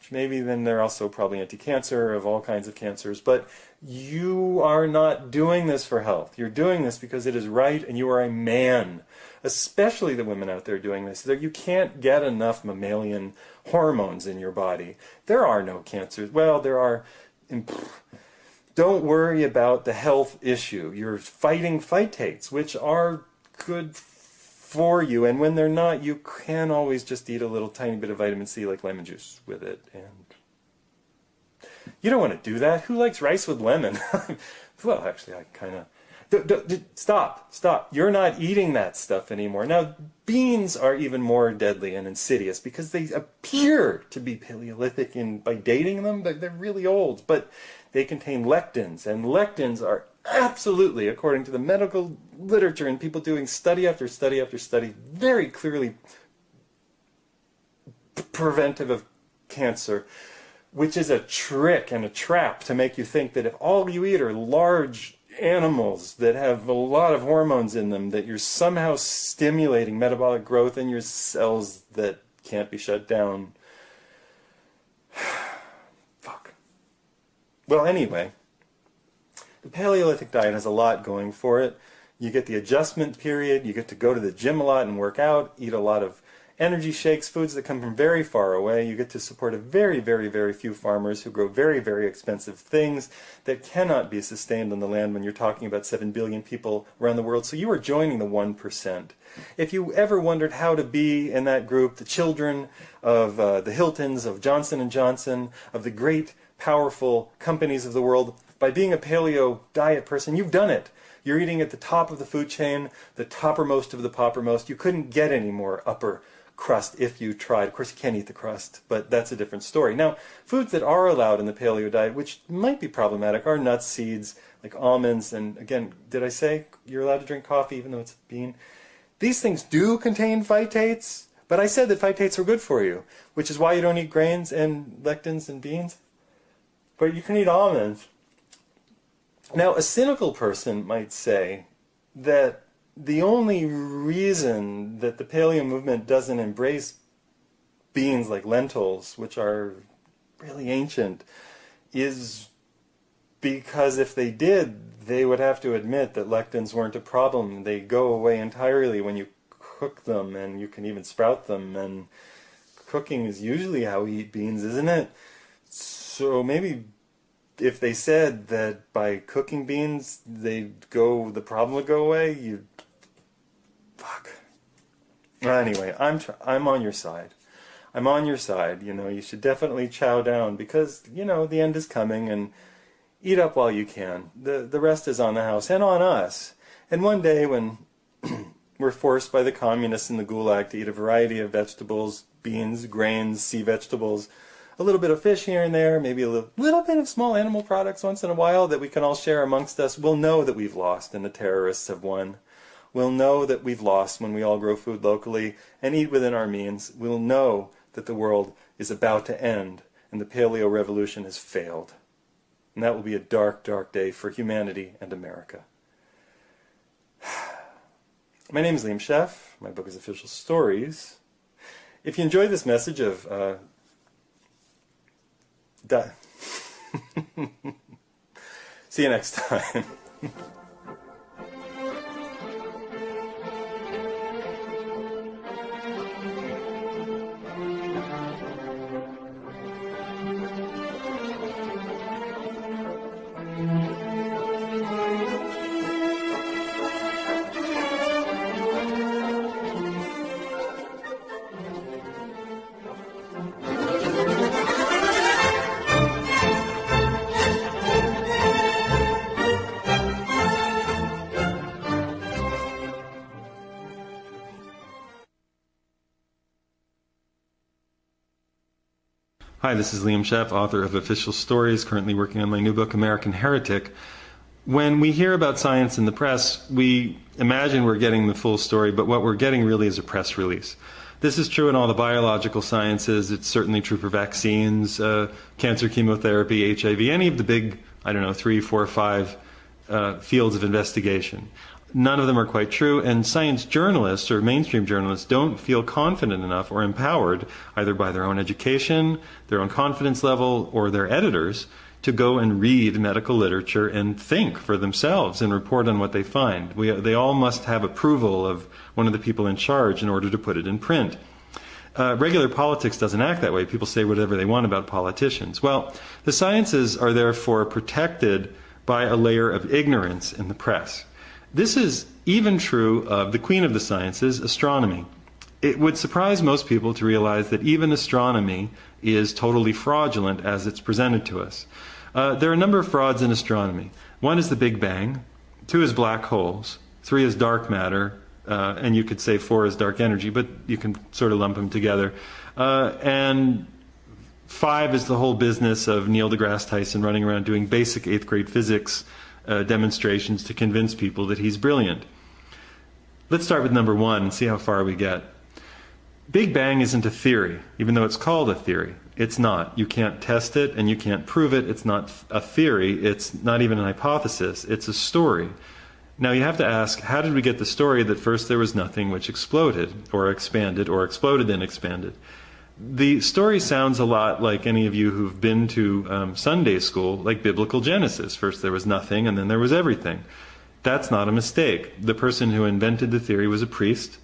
Maybe then they're also probably anti-cancer of all kinds of cancers. But you are not doing this for health. You're doing this because it is right, and you are a man. Especially the women out there doing this. You can't get enough mammalian hormones in your body. There are no cancers. Well, there are... Don't worry about the health issue. You're fighting phytates, which are good for you. And when they're not, you can always just eat a little tiny bit of vitamin C, like lemon juice, with it. And you don't want to do that. Who likes rice with lemon? Well, actually, I kind of... Stop. You're not eating that stuff anymore. Now, beans are even more deadly and insidious because they appear to be Paleolithic by dating them, but they're really old. But they contain lectins, and lectins are absolutely, according to the medical literature and people doing study after study after study, very clearly preventive of cancer, which is a trick and a trap to make you think that if all you eat are large animals that have a lot of hormones in them, that you're somehow stimulating metabolic growth in your cells that can't be shut down. Fuck. Well, anyway, the Paleolithic diet has a lot going for it. You get the adjustment period, you get to go to the gym a lot and work out, eat a lot of energy shakes, foods that come from very far away. You get to support a very, very, very few farmers who grow very, very expensive things that cannot be sustained on the land when you're talking about 7 billion people around the world. So you are joining the 1%. If you ever wondered how to be in that group, the children of the Hiltons, of Johnson & Johnson, of the great, powerful companies of the world, by being a paleo diet person, you've done it. You're eating at the top of the food chain, the toppermost of the poppermost. You couldn't get any more upper crust if you tried. Of course, you can't eat the crust, but that's a different story. Now, foods that are allowed in the paleo diet, which might be problematic, are nuts, seeds, like almonds, and again, did I say you're allowed to drink coffee even though it's a bean? These things do contain phytates, but I said that phytates are good for you, which is why you don't eat grains and lectins and beans. But you can eat almonds. Now, a cynical person might say that the only reason that the paleo movement doesn't embrace beans like lentils, which are really ancient, is because if they did, they would have to admit that lectins weren't a problem. They go away entirely when you cook them, and you can even sprout them, and cooking is usually how we eat beans, isn't it? So maybe if they said that by cooking beans, the problem would go away, fuck. Anyway, I'm on your side. I'm on your side. You should definitely chow down because, the end is coming, and eat up while you can. The rest is on the house and on us. And one day when we're forced by the communists in the gulag to eat a variety of vegetables, beans, grains, sea vegetables, a little bit of fish here and there, maybe a little bit of small animal products once in a while that we can all share amongst us, we'll know that we've lost and the terrorists have won. We'll know that we've lost when we all grow food locally and eat within our means. We'll know that the world is about to end and the Paleo Revolution has failed. And that will be a dark, dark day for humanity and America. My name is Liam Scheff. My book is Official Stories. If you enjoyed this message of see you next time. Hi, this is Liam Scheff, author of Official Stories, currently working on my new book, American Heretic. When we hear about science in the press, we imagine we're getting the full story, but what we're getting really is a press release. This is true in all the biological sciences. It's certainly true for vaccines, cancer, chemotherapy, HIV, any of the big, 3, 4, 5 fields of investigation. None of them are quite true, and science journalists or mainstream journalists don't feel confident enough or empowered, either by their own education, their own confidence level, or their editors, to go and read medical literature and think for themselves and report on what they find. They all must have approval of one of the people in charge in order to put it in print. Regular politics doesn't act that way. People say whatever they want about politicians. Well, the sciences are therefore protected by a layer of ignorance in the press. This is even true of the queen of the sciences, astronomy. It would surprise most people to realize that even astronomy is totally fraudulent as it's presented to us. There are a number of frauds in astronomy. One is the Big Bang, 2 is black holes, 3 is dark matter, and you could say 4 is dark energy, but you can sort of lump them together. And 5 is the whole business of Neil deGrasse Tyson running around doing basic 8th grade physics demonstrations to convince people that he's brilliant. Let's start with number 1 and see how far we get. Big Bang isn't a theory, even though it's called a theory. It's not. You can't test it and you can't prove it. It's not a theory. It's not even an hypothesis. It's a story. Now you have to ask, how did we get the story that first there was nothing which exploded or expanded or exploded and expanded? The story sounds a lot like any of you who've been to Sunday school, like biblical Genesis. First there was nothing and then there was everything. That's not a mistake. The person who invented the theory was a priest,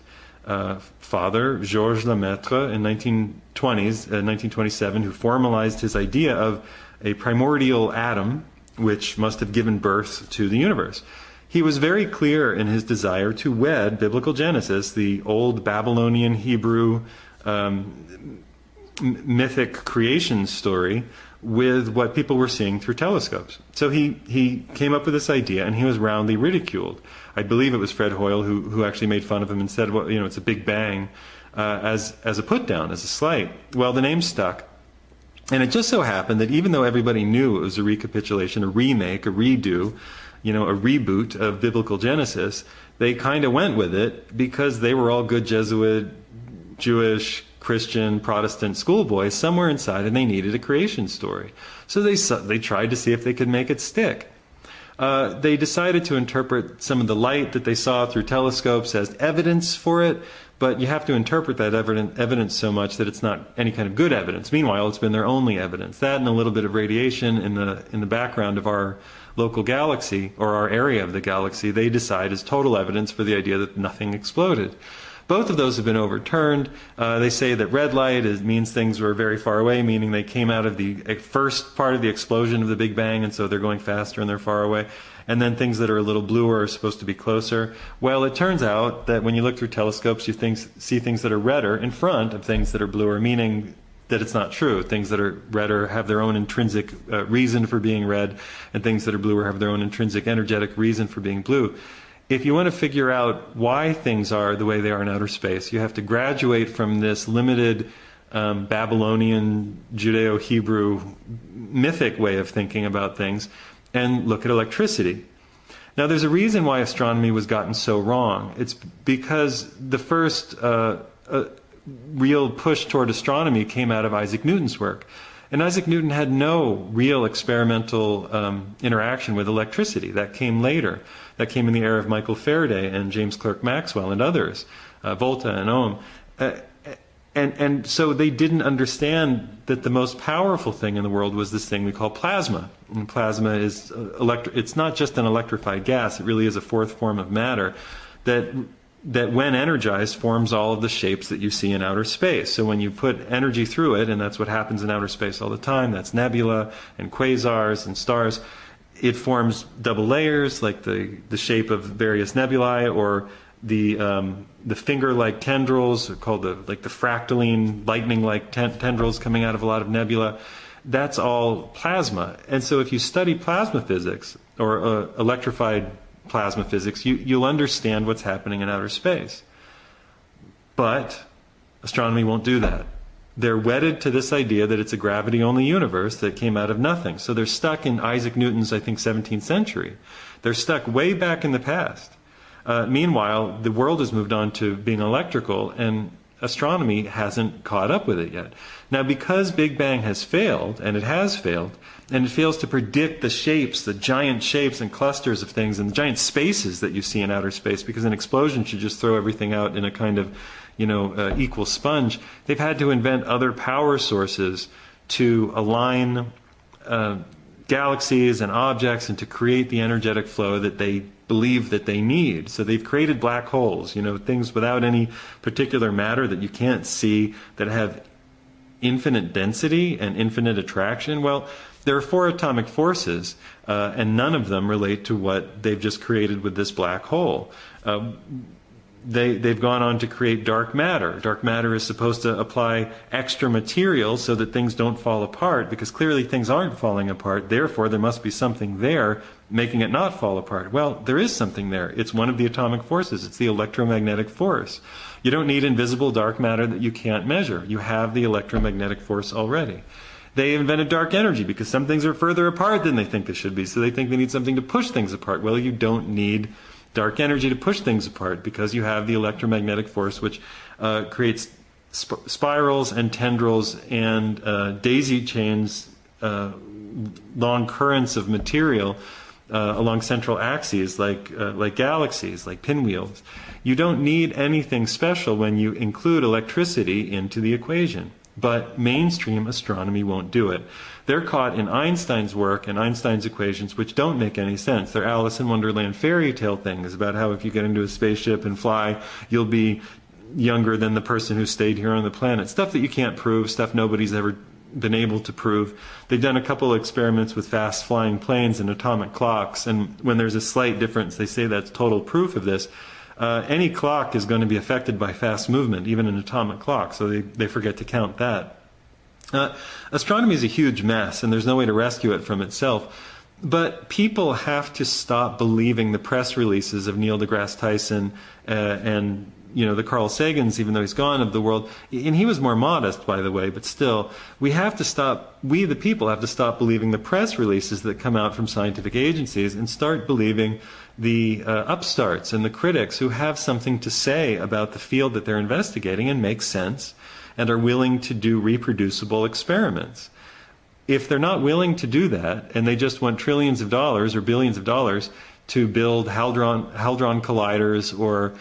Father Georges Lemaitre in 1927, who formalized his idea of a primordial atom which must have given birth to the universe. He was very clear in his desire to wed biblical Genesis, the old Babylonian Hebrew mythic creation story, with what people were seeing through telescopes. So he came up with this idea, and he was roundly ridiculed. I believe it was Fred Hoyle who actually made fun of him and said, well, it's a Big Bang, as a put-down, as a slight. Well, the name stuck. And it just so happened that even though everybody knew it was a recapitulation, a remake, a redo, a reboot of biblical Genesis, they kind of went with it because they were all good Jesuit, Jewish, Christian, Protestant schoolboys somewhere inside, and they needed a creation story. So they tried to see if they could make it stick. They decided to interpret some of the light that they saw through telescopes as evidence for it, but you have to interpret that evidence so much that it's not any kind of good evidence. Meanwhile, it's been their only evidence. That and a little bit of radiation in the background of our local galaxy, or our area of the galaxy, they decide is total evidence for the idea that nothing exploded. Both of those have been overturned. They say that red light means things were very far away, meaning they came out of the first part of the explosion of the Big Bang, and so they're going faster and they're far away. And then things that are a little bluer are supposed to be closer. Well, it turns out that when you look through telescopes, you see things that are redder in front of things that are bluer, meaning that it's not true. Things that are redder have their own intrinsic reason for being red, and things that are bluer have their own intrinsic energetic reason for being blue. If you want to figure out why things are the way they are in outer space, you have to graduate from this limited Babylonian, Judeo-Hebrew, mythic way of thinking about things and look at electricity. Now, there's a reason why astronomy was gotten so wrong. It's because the first real push toward astronomy came out of Isaac Newton's work. And Isaac Newton had no real experimental interaction with electricity. That came later. That came in the era of Michael Faraday and James Clerk Maxwell and others, Volta and Ohm. And so they didn't understand that the most powerful thing in the world was this thing we call plasma. And plasma is it's not just an electrified gas, it really is a fourth form of matter that when energized forms all of the shapes that you see in outer space. So when you put energy through it, and that's what happens in outer space all the time, that's nebula and quasars and stars, it forms double layers like the shape of various nebulae, or the finger-like tendrils called the fractaline, lightning-like tendrils coming out of a lot of nebula. That's all plasma. And so if you study plasma physics or electrified plasma physics, you'll understand what's happening in outer space. But astronomy won't do that. They're wedded to this idea that it's a gravity-only universe that came out of nothing. So they're stuck in Isaac Newton's, I think, 17th century. They're stuck way back in the past. Meanwhile, the world has moved on to being electrical, and astronomy hasn't caught up with it yet. Now, because Big Bang has failed, and it has failed, and it fails to predict the shapes, the giant shapes and clusters of things, and the giant spaces that you see in outer space, because an explosion should just throw everything out in a kind of, equal sponge, they've had to invent other power sources to align galaxies and objects and to create the energetic flow that they believe that they need. So they've created black holes, things without any particular matter that you can't see, that have infinite density and infinite attraction. Well, there are 4 atomic forces, and none of them relate to what they've just created with this black hole. They've gone on to create dark matter. Dark matter is supposed to apply extra material so that things don't fall apart, because clearly things aren't falling apart. Therefore, there must be something there making it not fall apart. Well, there is something there. It's one of the atomic forces. It's the electromagnetic force. You don't need invisible dark matter that you can't measure. You have the electromagnetic force already. They invented dark energy because some things are further apart than they think they should be, so they think they need something to push things apart. Well, you don't need dark energy to push things apart, because you have the electromagnetic force, which creates spirals and tendrils and daisy chains, long currents of material along central axes, like galaxies, like pinwheels. You don't need anything special when you include electricity into the equation. But mainstream astronomy won't do it. They're caught in Einstein's work and Einstein's equations, which don't make any sense. They're Alice in Wonderland fairy tale things about how if you get into a spaceship and fly, you'll be younger than the person who stayed here on the planet. Stuff that you can't prove, stuff nobody's ever been able to prove. They've done a couple of experiments with fast flying planes and atomic clocks, and when there's a slight difference, they say that's total proof of this. Any clock is going to be affected by fast movement, even an atomic clock, so they forget to count that. Astronomy is a huge mess, and there's no way to rescue it from itself. But people have to stop believing the press releases of Neil deGrasse Tyson and the Carl Sagans, even though he's gone, of the world. And he was more modest, by the way, but still, we the people have to stop believing the press releases that come out from scientific agencies and start believing the upstarts and the critics who have something to say about the field that they're investigating and make sense and are willing to do reproducible experiments. If they're not willing to do that, and they just want trillions of dollars or billions of dollars to build hadron colliders or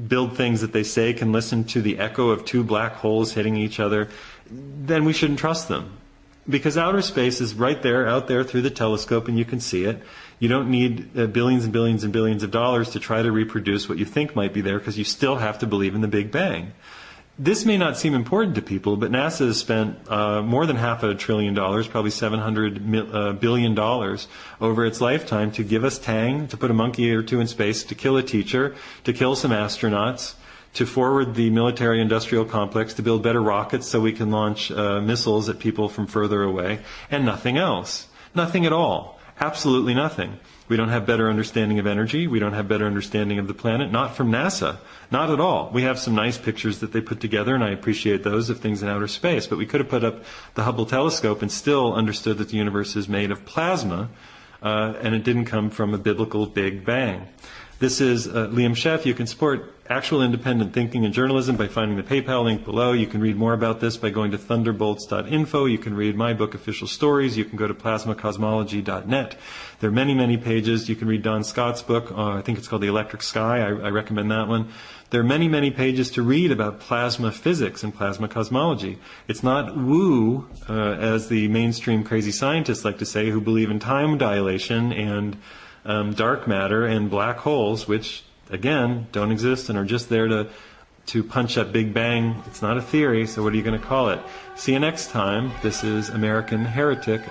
build things that they say can listen to the echo of 2 black holes hitting each other, then we shouldn't trust them. Because outer space is right there, out there through the telescope, and you can see it. You don't need billions and billions and billions of dollars to try to reproduce what you think might be there, because you still have to believe in the Big Bang. This may not seem important to people, but NASA has spent more than $500 billion, probably $700 billion over its lifetime to give us Tang, to put a monkey or 2 in space, to kill a teacher, to kill some astronauts, to forward the military-industrial complex, to build better rockets so we can launch missiles at people from further away, and nothing else. Nothing at all. Absolutely nothing. We don't have better understanding of energy. We don't have better understanding of the planet. Not from NASA. Not at all. We have some nice pictures that they put together, and I appreciate those, of things in outer space. But we could have put up the Hubble telescope and still understood that the universe is made of plasma, and it didn't come from a biblical Big Bang. This is Liam Scheff. You can support actual independent thinking and journalism by finding the PayPal link below. You can read more about this by going to thunderbolts.info. You can read my book, Official Stories. You can go to plasmacosmology.net. There are many, many pages. You can read Don Scott's book. I think it's called The Electric Sky. I recommend that one. There are many, many pages to read about plasma physics and plasma cosmology. It's not woo, as the mainstream crazy scientists like to say, who believe in time dilation and dark matter and black holes, which, again, don't exist and are just there to punch up Big Bang. It's not a theory, so what are you going to call it? See you next time. This is American Heretic.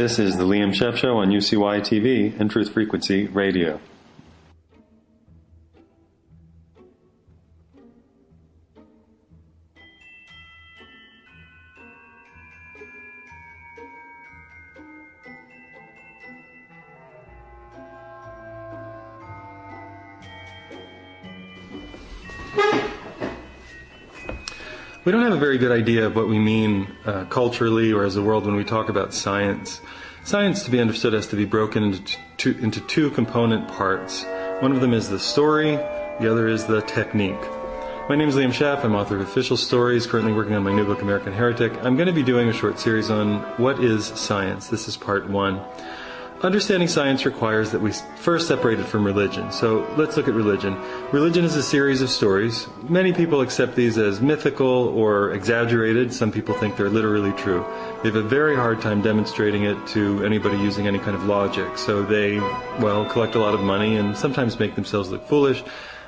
This is the Liam Scheff Show on UCY TV and Truth Frequency Radio. We don't have a very good idea of what we mean culturally or as a world when we talk about science. Science, to be understood, has to be broken into two component parts. One of them is the story, the other is the technique. My name is Liam Scheff. I'm author of Official Stories, currently working on my new book, American Heretic. I'm going to be doing a short series on what is science. This is part one. Understanding science requires that we first separate it from religion. So let's look at religion. Religion is a series of stories. Many people accept these as mythical or exaggerated. Some people think they're literally true. They have a very hard time demonstrating it to anybody using any kind of logic. So they, collect a lot of money and sometimes make themselves look foolish.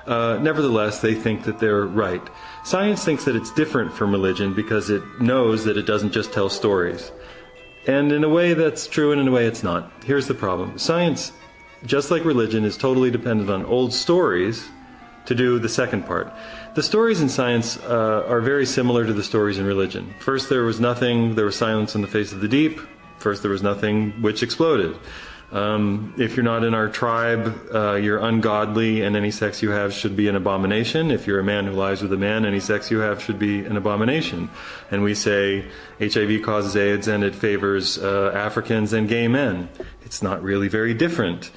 Nevertheless, they think that they're right. Science thinks that it's different from religion because it knows that it doesn't just tell stories. And in a way that's true and in a way it's not. Here's the problem. Science, just like religion, is totally dependent on old stories to do the second part. The stories in science are very similar to the stories in religion. First there was nothing, there was silence on the face of the deep. First there was nothing, which exploded. If you're not in our tribe, you're ungodly, and any sex you have should be an abomination. If you're a man who lies with a man, any sex you have should be an abomination. And we say HIV causes AIDS and it favors Africans and gay men. It's not really very different.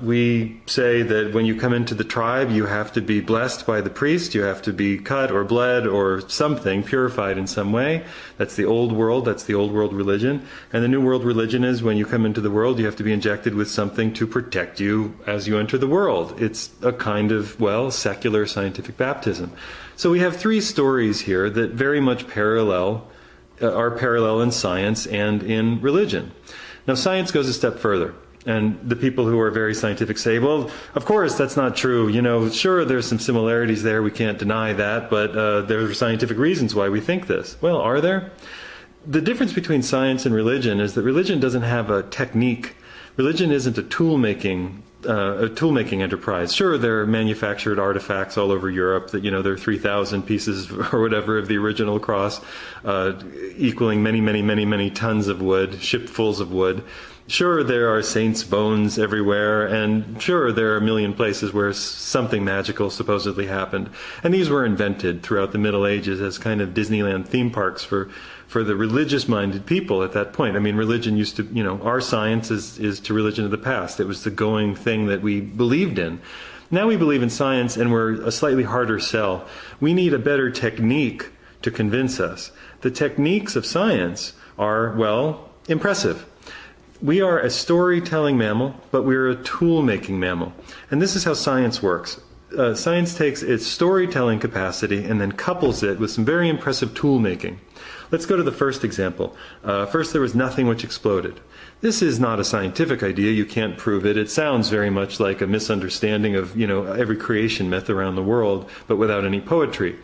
We say that when you come into the tribe, you have to be blessed by the priest, you have to be cut or bled or something, purified in some way. That's the old world, that's the old world religion. And the new world religion is when you come into the world, you have to be injected with something to protect you as you enter the world. It's a kind of, secular scientific baptism. So we have three stories here that very much are parallel in science and in religion. Now science goes a step further. And the people who are very scientific say, well, of course, that's not true. Sure, there's some similarities there. We can't deny that. But there are scientific reasons why we think this. Well, are there? The difference between science and religion is that religion doesn't have a technique. Religion isn't a tool-making enterprise. Sure, there are manufactured artifacts all over Europe that, there are 3,000 pieces or whatever of the original cross, equaling many, many, many, many tons of wood, shipfuls of wood. Sure, there are saints' bones everywhere, and sure, there are a million places where something magical supposedly happened. And these were invented throughout the Middle Ages as kind of Disneyland theme parks for the religious-minded people at that point. I mean, religion used to, our science is to religion of the past. It was the going thing that we believed in. Now we believe in science, and we're a slightly harder sell. We need a better technique to convince us. The techniques of science are, impressive. We are a storytelling mammal, but we're a tool-making mammal. And this is how science works. Science takes its storytelling capacity and then couples it with some very impressive tool-making. Let's go to the first example. First, there was nothing which exploded. This is not a scientific idea. You can't prove it. It sounds very much like a misunderstanding of, every creation myth around the world, but without any poetry.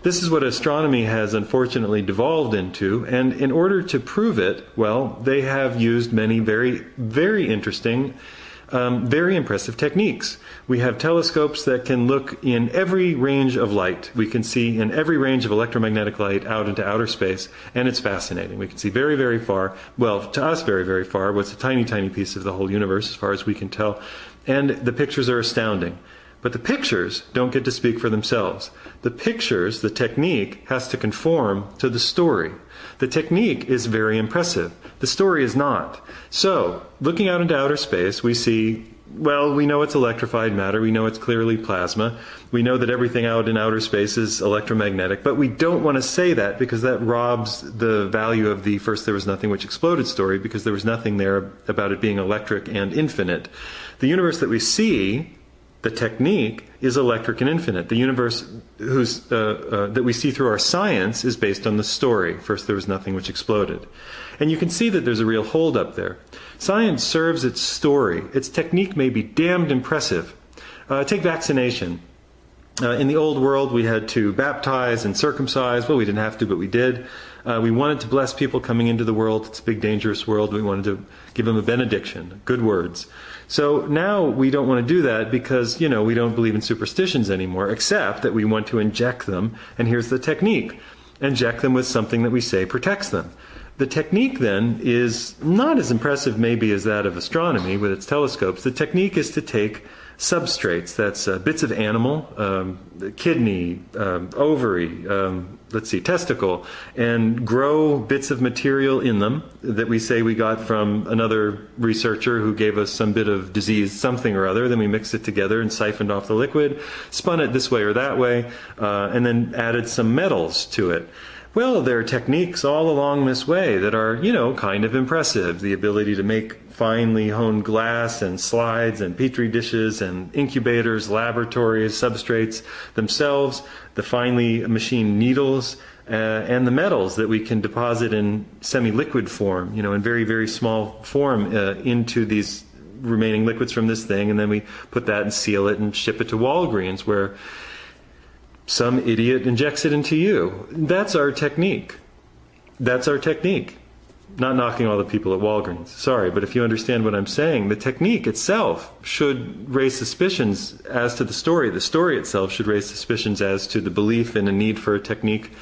This is what astronomy has unfortunately devolved into, and in order to prove it, they have used many very, very interesting, very impressive techniques. We have telescopes that can look in every range of light. We can see in every range of electromagnetic light out into outer space, and it's fascinating. We can see very, very far, to us very, very far, what's a tiny, tiny piece of the whole universe as far as we can tell, and the pictures are astounding. But the pictures don't get to speak for themselves. The pictures, the technique, has to conform to the story. The technique is very impressive. The story is not. So, looking out into outer space, we see, we know it's electrified matter. We know it's clearly plasma. We know that everything out in outer space is electromagnetic. But we don't want to say that because that robs the value of the first there was nothing which exploded story, because there was nothing there about it being electric and infinite. The universe that we see, the technique, is electric and infinite. The universe that we see through our science is based on the story. First there was nothing which exploded. And you can see that there's a real hold up there. Science serves its story. Its technique may be damned impressive. Take vaccination. In the old world, we had to baptize and circumcise. Well, we didn't have to, but we did. We wanted to bless people coming into the world. It's a big, dangerous world. We wanted to give them a benediction, good words. So now we don't want to do that because, we don't believe in superstitions anymore, except that we want to inject them. And here's the technique. Inject them with something that we say protects them. The technique then is not as impressive maybe as that of astronomy with its telescopes. The technique is to take substrates, that's bits of animal, kidney, ovary, testicle, and grow bits of material in them that we say we got from another researcher who gave us some bit of disease, something or other. Then we mixed it together and siphoned off the liquid, spun it this way or that way, and then added some metals to it. Well, there are techniques all along this way that are, kind of impressive. The ability to make finely honed glass and slides and petri dishes and incubators, laboratories, substrates themselves, the finely machined needles, and the metals that we can deposit in semi-liquid form, in very, very small form into these remaining liquids from this thing. And then we put that and seal it and ship it to Walgreens, where some idiot injects it into you. That's our technique. That's our technique. Not knocking all the people at Walgreens. Sorry, but if you understand what I'm saying, the technique itself should raise suspicions as to the story. The story itself should raise suspicions as to the belief in a need for a technique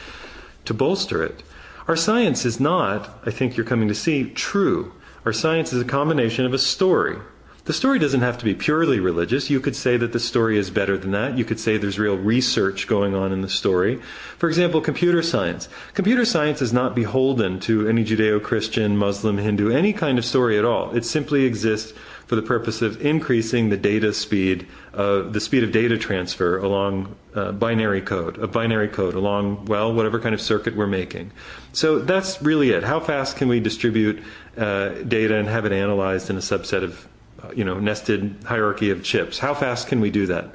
to bolster it. Our science is not, I think you're coming to see, true. Our science is a combination of a story. The story doesn't have to be purely religious. You could say that the story is better than that. You could say there's real research going on in the story. For example, computer science. Computer science is not beholden to any Judeo-Christian, Muslim, Hindu, any kind of story at all. It simply exists for the purpose of increasing the data speed, the speed of data transfer along binary code along, whatever kind of circuit we're making. So that's really it. How fast can we distribute data and have it analyzed in a subset of nested hierarchy of chips? How fast can we do that?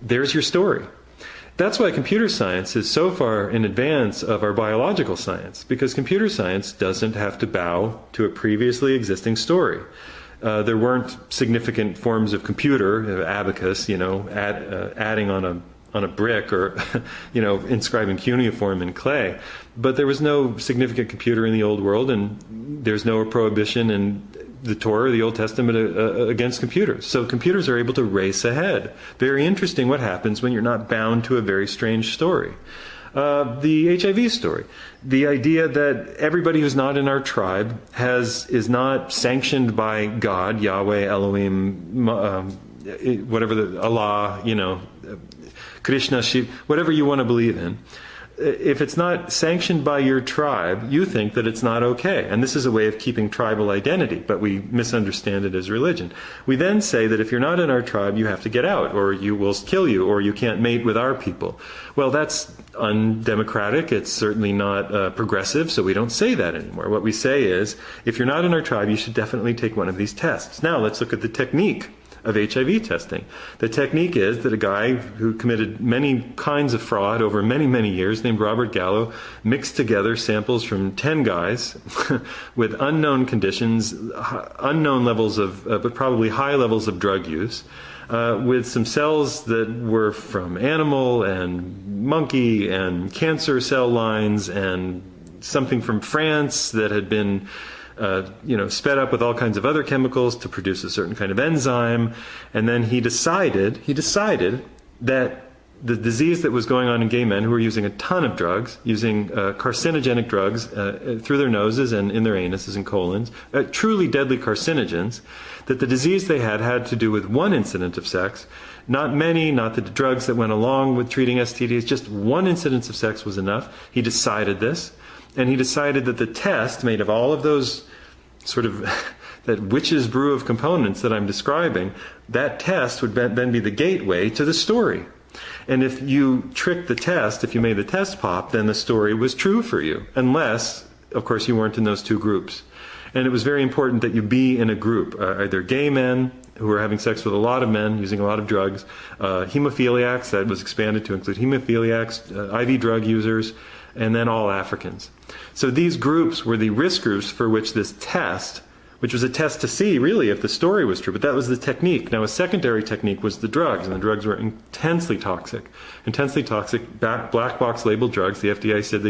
There's your story. That's why computer science is so far in advance of our biological science, because computer science doesn't have to bow to a previously existing story. There weren't significant forms of computer, abacus, adding on a brick or, inscribing cuneiform in clay. But there was no significant computer in the old world, and there's no prohibition in the Torah, the Old Testament, against computers. So computers are able to race ahead. Very interesting what happens when you're not bound to a very strange story. The HIV story. The idea that everybody who's not in our tribe is not sanctioned by God, Yahweh, Elohim, Allah, Krishna, Shiva, whatever you want to believe in. If it's not sanctioned by your tribe, you think that it's not okay. And this is a way of keeping tribal identity, but we misunderstand it as religion. We then say that if you're not in our tribe, you have to get out, or you will kill you, or you can't mate with our people. Well, that's undemocratic. It's certainly not progressive, so we don't say that anymore. What we say is, if you're not in our tribe, you should definitely take one of these tests. Now, let's look at the technique of HIV testing. The technique is that a guy who committed many kinds of fraud over many, many years, named Robert Gallo, mixed together samples from 10 guys with unknown conditions, unknown levels of, but probably high levels of drug use, with some cells that were from animal and monkey and cancer cell lines and something from France that had been sped up with all kinds of other chemicals to produce a certain kind of enzyme. And then he decided that the disease that was going on in gay men who were using a ton of drugs, using carcinogenic drugs through their noses and in their anuses and colons, truly deadly carcinogens, that the disease they had to do with one incident of sex, not many, not the drugs that went along with treating STDs, just one incidence of sex was enough. He decided this. And he decided that the test, made of all of those sort of that witch's brew of components that I'm describing, that test would then be the gateway to the story. And if you tricked the test, if you made the test pop, then the story was true for you. Unless, of course, you weren't in those two groups. And it was very important that you be in a group, either gay men who were having sex with a lot of men, using a lot of drugs, hemophiliacs, that was expanded to include hemophiliacs, IV drug users, and then all Africans. So these groups were the risk groups for which this test which was a test to see, really, if the story was true. But that was the technique. Now, a secondary technique was the drugs, and the drugs were intensely toxic. Intensely toxic, black box labeled drugs. The FDA said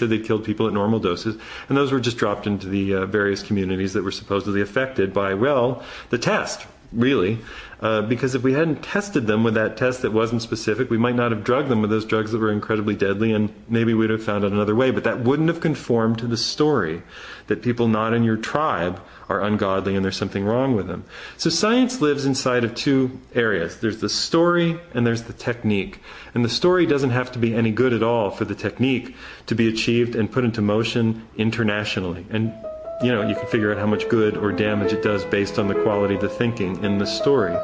they'd killed people at normal doses, and those were just dropped into the various communities that were supposedly affected by, well, the test, really. Because if we hadn't tested them with that test that wasn't specific, we might not have drugged them with those drugs that were incredibly deadly, and maybe we'd have found out another way. But that wouldn't have conformed to the story that people not in your tribe are ungodly and there's something wrong with them. So science lives inside of two areas. There's the story and there's the technique. And the story doesn't have to be any good at all for the technique to be achieved and put into motion internationally. And you can figure out how much good or damage it does based on the quality of the thinking in the story.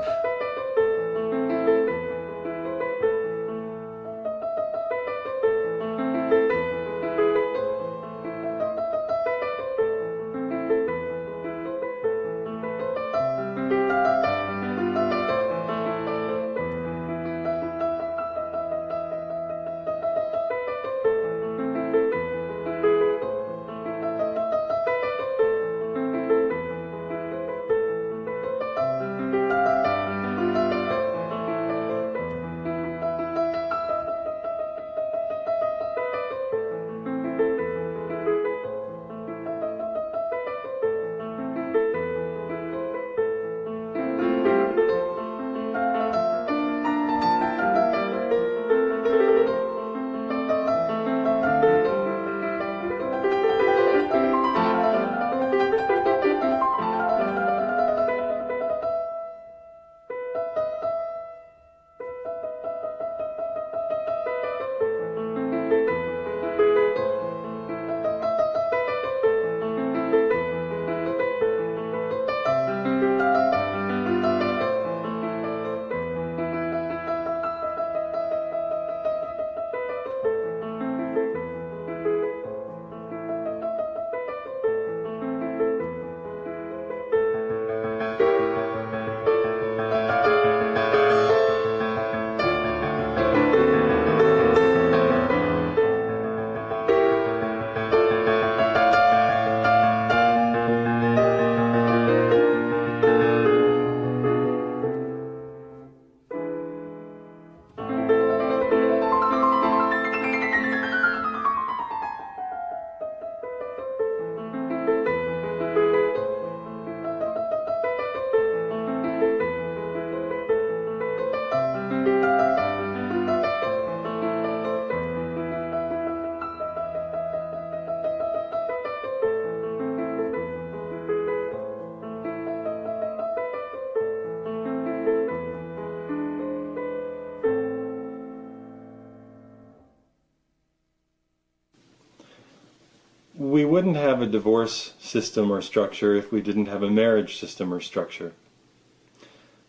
We wouldn't have a divorce system or structure if we didn't have a marriage system or structure.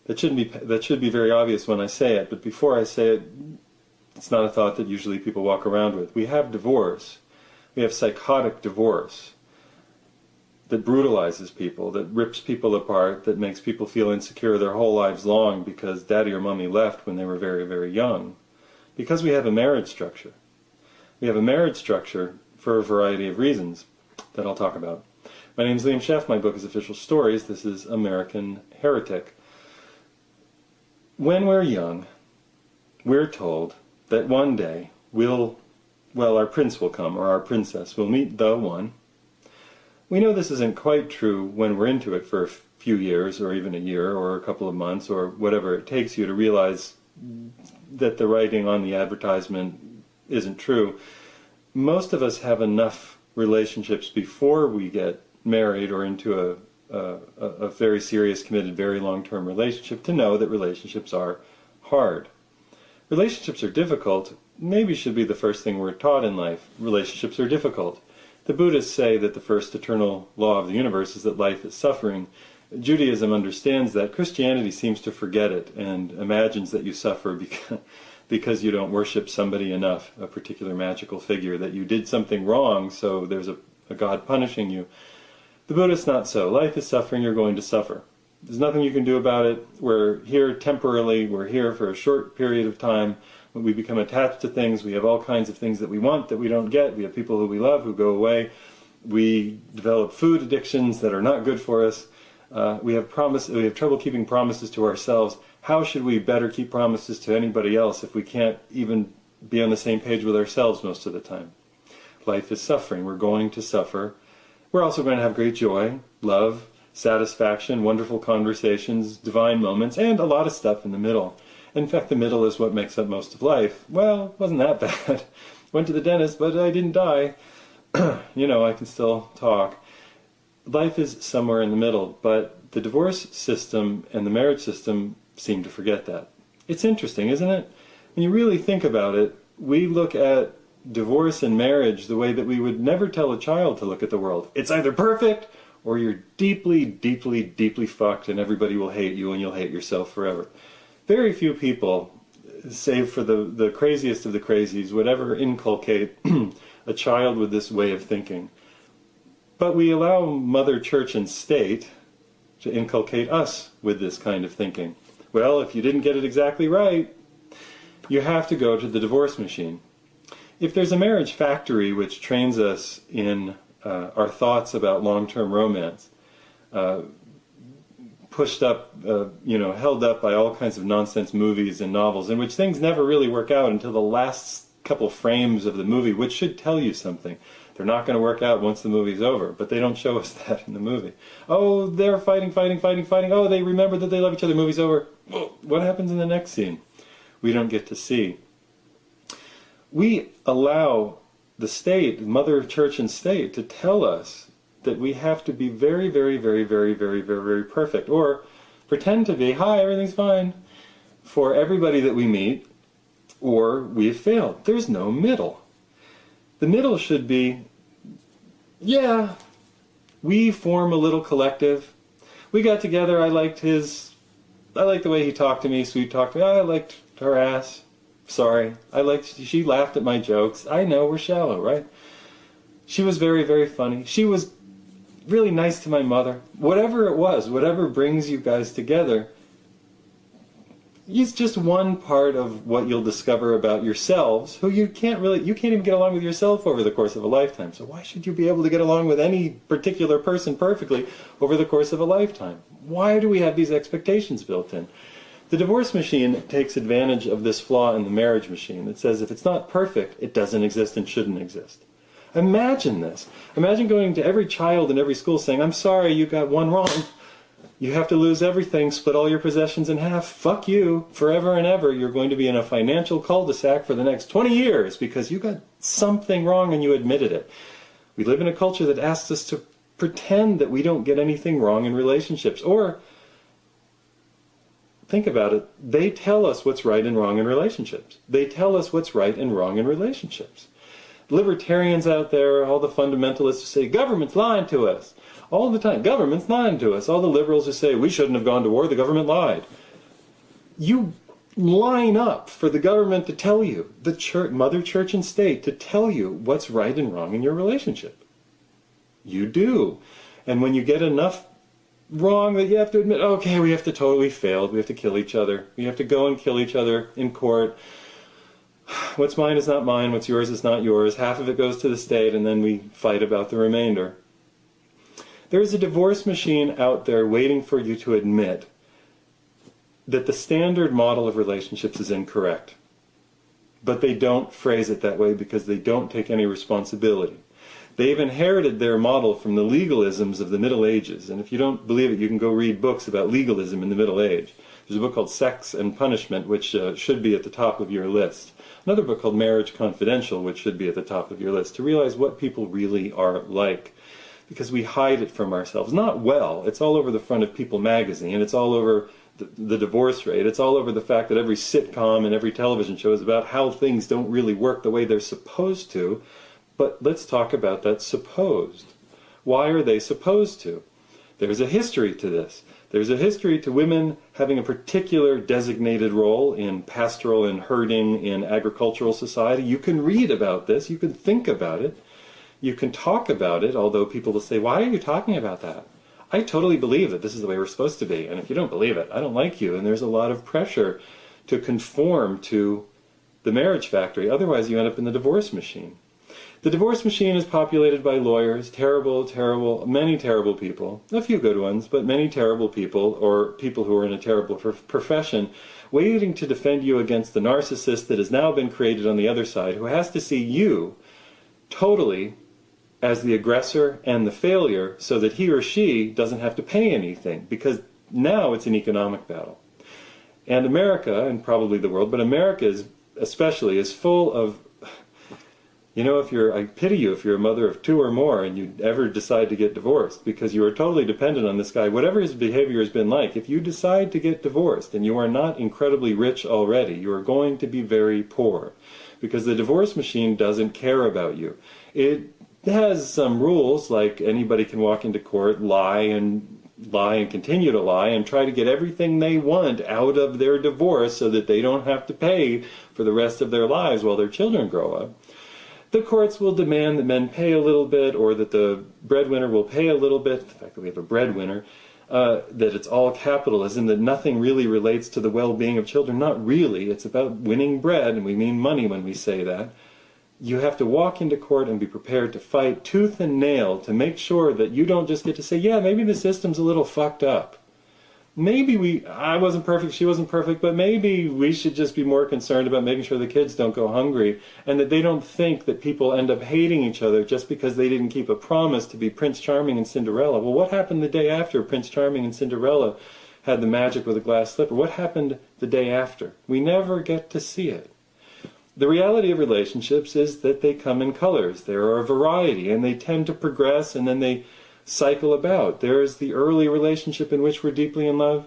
That should be very obvious when I say it, but before I say it, it's not a thought that usually people walk around with. We have divorce. We have psychotic divorce that brutalizes people, that rips people apart, that makes people feel insecure their whole lives long because daddy or mommy left when they were very, very young. Because we have a marriage structure. We have a marriage structure for a variety of reasons that I'll talk about. My name is Liam Scheff. My book is Official Stories. This is American Heretic. When we're young, we're told that one day our prince will come, or our princess will meet the one. We know this isn't quite true when we're into it for a few years, or even a year, or a couple of months, or whatever it takes you to realize that the writing on the advertisement isn't true. Most of us have enough relationships before we get married or into a very serious, committed, very long-term relationship to know that relationships are hard. Relationships are difficult, maybe should be the first thing we're taught in life. Relationships are difficult. The Buddhists say that the first eternal law of the universe is that life is suffering. Judaism understands that. Christianity seems to forget it and imagines that you suffer because you don't worship somebody enough, a particular magical figure, that you did something wrong, so there's a God punishing you. The Buddhists not so. Life is suffering, you're going to suffer. There's nothing you can do about it. We're here temporarily, we're here for a short period of time. When we become attached to things, we have all kinds of things that we want that we don't get. We have people who we love who go away. We develop food addictions that are not good for us. We have trouble keeping promises to ourselves. How should we better keep promises to anybody else if we can't even be on the same page with ourselves most of the time? Life is suffering. We're going to suffer. We're also going to have great joy, love, satisfaction, wonderful conversations, divine moments, and a lot of stuff in the middle. In fact, the middle is what makes up most of life. Well, it wasn't that bad. Went to the dentist, but I didn't die. I can still talk. Life is somewhere in the middle, but the divorce system and the marriage system seem to forget that. It's interesting, isn't it? When you really think about it, we look at divorce and marriage the way that we would never tell a child to look at the world. It's either perfect or you're deeply, deeply, deeply fucked and everybody will hate you and you'll hate yourself forever. Very few people, save for the craziest of the crazies, would ever inculcate a child with this way of thinking. But we allow Mother Church and State to inculcate us with this kind of thinking. Well, if you didn't get it exactly right, you have to go to the divorce machine. If there's a marriage factory which trains us in our thoughts about long-term romance, pushed up, held up by all kinds of nonsense movies and novels in which things never really work out until the last couple frames of the movie, which should tell you something. They're not going to work out once the movie's over, but they don't show us that in the movie. Oh, they're fighting. Oh, they remember that they love each other. Movie's over. What happens in the next scene? We don't get to see. We allow the state, Mother Church and State, to tell us that we have to be very, very, very, very, very, very, very perfect, or pretend to be, hi, everything's fine, for everybody that we meet, or we've failed. There's no middle. The middle should be, yeah, we form a little collective. We got together, I liked the way he talked to me, sweet talked to me, I liked her ass. Sorry, she laughed at my jokes. I know, we're shallow, right? She was very, very funny. She was really nice to my mother. Whatever it was, whatever brings you guys together, it's just one part of what you'll discover about yourselves, who you can't even get along with yourself over the course of a lifetime. So why should you be able to get along with any particular person perfectly over the course of a lifetime? Why do we have these expectations built in? The divorce machine takes advantage of this flaw in the marriage machine. It says if it's not perfect, it doesn't exist and shouldn't exist. Imagine this. Imagine going to every child in every school saying, I'm sorry, you got one wrong. You have to lose everything, split all your possessions in half. Fuck you. Forever and ever, you're going to be in a financial cul-de-sac for the next 20 years because you got something wrong and you admitted it. We live in a culture that asks us to pretend that we don't get anything wrong in relationships. Or, think about it, they tell us what's right and wrong in relationships. They tell us what's right and wrong in relationships. Libertarians out there, all the fundamentalists who say, government's lying to us. All the time, government's lying to us. All the liberals who say, we shouldn't have gone to war, the government lied. You line up for the government to tell you, the church, Mother Church and State, to tell you what's right and wrong in your relationship. You do. And when you get enough wrong that you have to admit, okay, we failed, we have to kill each other. We have to go and kill each other in court. What's mine is not mine, what's yours is not yours. Half of it goes to the state, and then we fight about the remainder. There's a divorce machine out there waiting for you to admit that the standard model of relationships is incorrect. But they don't phrase it that way because they don't take any responsibility. They've inherited their model from the legalisms of the Middle Ages. And if you don't believe it, you can go read books about legalism in the Middle Age. There's a book called Sex and Punishment, which should be at the top of your list. Another book called Marriage Confidential, which should be at the top of your list, to realize what people really are like. Because we hide it from ourselves. Not well. It's all over the front of People magazine. It's all over the divorce rate. It's all over the fact that every sitcom and every television show is about how things don't really work the way they're supposed to. But let's talk about that supposed. Why are they supposed to? There's a history to this. There's a history to women having a particular designated role in pastoral and herding in agricultural society. You can read about this. You can think about it. You can talk about it, although people will say, why are you talking about that? I totally believe that this is the way we're supposed to be, and if you don't believe it, I don't like you. And there's a lot of pressure to conform to the marriage factory. Otherwise, you end up in the divorce machine. The divorce machine is populated by lawyers, many terrible people, a few good ones, but many terrible people, or people who are in a terrible profession, waiting to defend you against the narcissist that has now been created on the other side, who has to see you totally as the aggressor and the failure so that he or she doesn't have to pay anything, because now it's an economic battle. And America, and probably the world, but America especially is full of, I pity you if you're a mother of 2 or more and you ever decide to get divorced, because you are totally dependent on this guy. Whatever his behavior has been like, if you decide to get divorced and you are not incredibly rich already, you are going to be very poor, because the divorce machine doesn't care about you. It has some rules, like anybody can walk into court, lie and continue to lie and try to get everything they want out of their divorce so that they don't have to pay for the rest of their lives while their children grow up. The courts will demand that men pay a little bit, or that the breadwinner will pay a little bit. The fact that we have a breadwinner, that it's all capitalism, that nothing really relates to the well-being of children. Not really. It's about winning bread, and we mean money when we say that. You have to walk into court and be prepared to fight tooth and nail to make sure that you don't just get to say, yeah, maybe the system's a little fucked up. Maybe I wasn't perfect, she wasn't perfect, but maybe we should just be more concerned about making sure the kids don't go hungry, and that they don't think that people end up hating each other just because they didn't keep a promise to be Prince Charming and Cinderella. Well, what happened the day after Prince Charming and Cinderella had the magic with a glass slipper? What happened the day after? We never get to see it. The reality of relationships is that they come in colors. There are a variety, and they tend to progress, and then they cycle about. There is the early relationship in which we're deeply in love,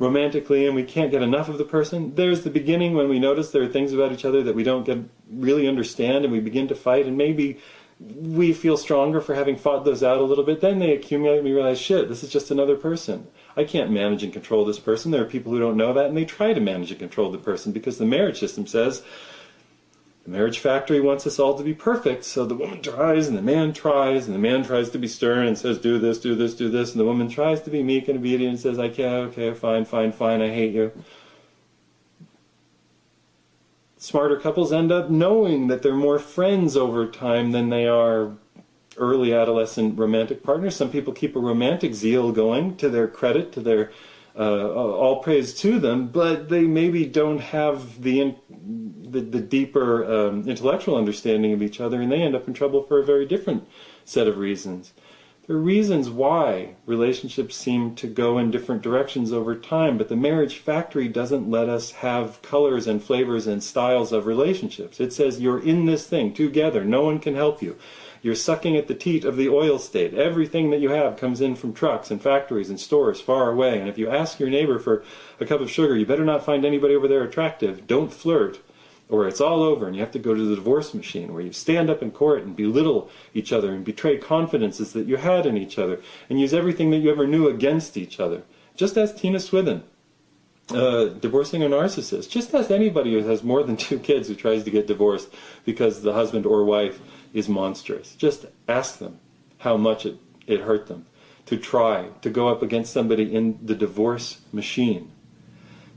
romantically, and we can't get enough of the person. There's the beginning when we notice there are things about each other that we don't really understand, and we begin to fight, and maybe we feel stronger for having fought those out a little bit. Then they accumulate, and we realize, shit, this is just another person. I can't manage and control this person. There are people who don't know that, and they try to manage and control the person because the marriage system says, the marriage factory wants us all to be perfect, so the woman tries, and the man tries, and the man tries to be stern and says, do this, do this, do this, and the woman tries to be meek and obedient and says, okay, fine, I hate you. Smarter couples end up knowing that they're more friends over time than they are early adolescent romantic partners. Some people keep a romantic zeal going, to their credit, to their all praise to them, but they maybe don't have the deeper intellectual understanding of each other, and they end up in trouble for a very different set of reasons. There are reasons why relationships seem to go in different directions over time, but the marriage factory doesn't let us have colors and flavors and styles of relationships. It says you're in this thing together. No one can help you. You're sucking at the teat of the oil state. Everything that you have comes in from trucks and factories and stores far away. And if you ask your neighbor for a cup of sugar, you better not find anybody over there attractive. Don't flirt, or it's all over and you have to go to the divorce machine, where you stand up in court and belittle each other and betray confidences that you had in each other and use everything that you ever knew against each other. Just ask Tina Swithin, divorcing a narcissist. Just ask anybody who has more than 2 kids who tries to get divorced because the husband or wife is monstrous. Just ask them how much it hurt them to try to go up against somebody in the divorce machine.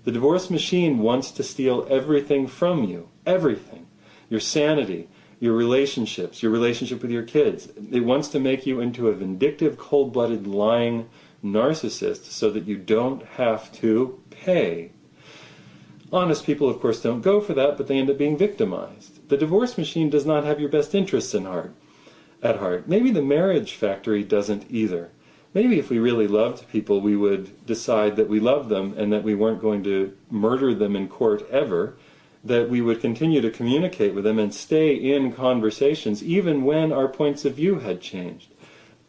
The divorce machine wants to steal everything from you. Everything. Your sanity, your relationships, your relationship with your kids. It wants to make you into a vindictive, cold-blooded, lying narcissist so that you don't have to pay. Honest people, of course, don't go for that, but they end up being victimized. The divorce machine does not have your best interests at heart. Maybe the marriage factory doesn't either. Maybe if we really loved people, we would decide that we loved them and that we weren't going to murder them in court ever, that we would continue to communicate with them and stay in conversations even when our points of view had changed.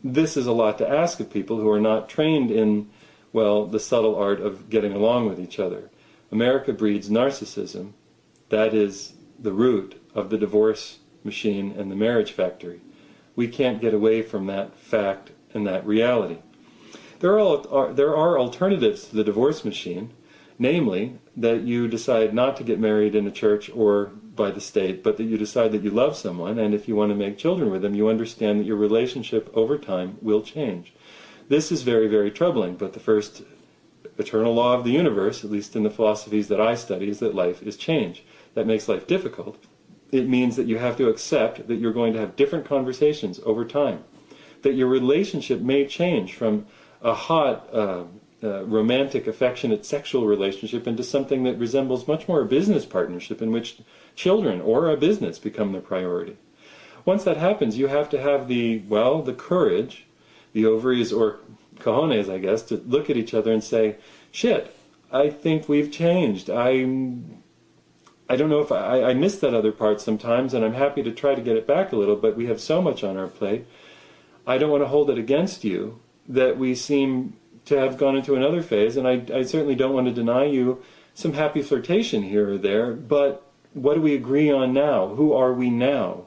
This is a lot to ask of people who are not trained in, well, the subtle art of getting along with each other. America breeds narcissism. That is the root of the divorce machine and the marriage factory. We can't get away from that fact and that reality. There are alternatives to the divorce machine, namely that you decide not to get married in a church or by the state, but that you decide that you love someone, and if you want to make children with them, you understand that your relationship over time will change. This is very, very troubling, but the first eternal law of the universe, at least in the philosophies that I study, is that life is change. That makes life difficult, It means that you have to accept that you're going to have different conversations over time, that your relationship may change from a hot, romantic, affectionate, sexual relationship into something that resembles much more a business partnership in which children or a business become the priority. Once that happens, you have to have the courage, the ovaries or cojones, I guess, to look at each other and say, shit, I think we've changed. I don't know if I miss that other part sometimes, and I'm happy to try to get it back a little, but we have so much on our plate. I don't want to hold it against you that we seem to have gone into another phase, and I certainly don't want to deny you some happy flirtation here or there, but what do we agree on now? Who are we now?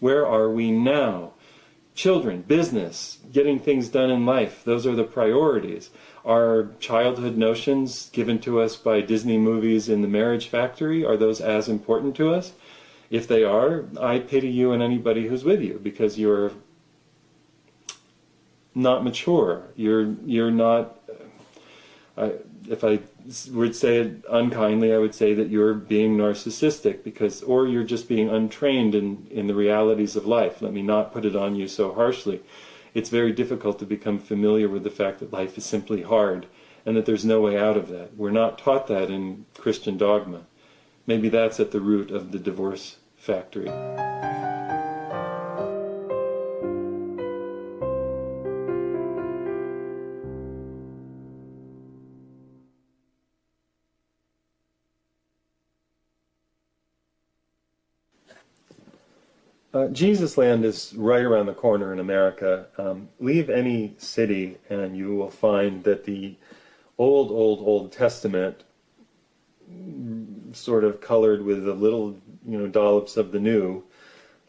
Where are we now? Children, business, getting things done in life, those are the priorities. Are childhood notions given to us by Disney movies in the Marriage Factory, are those as important to us? If they are, I pity you and anybody who's with you, because you're not mature. You're not, if I would say it unkindly, I would say that you're being narcissistic, or you're just being untrained in the realities of life. Let me not put it on you so harshly. It's very difficult to become familiar with the fact that life is simply hard and that there's no way out of that. We're not taught that in Christian dogma. Maybe that's at the root of the divorce factory. Jesus Land is right around the corner in America. Leave any city and you will find that the Old Testament, sort of colored with a little, dollops of the new,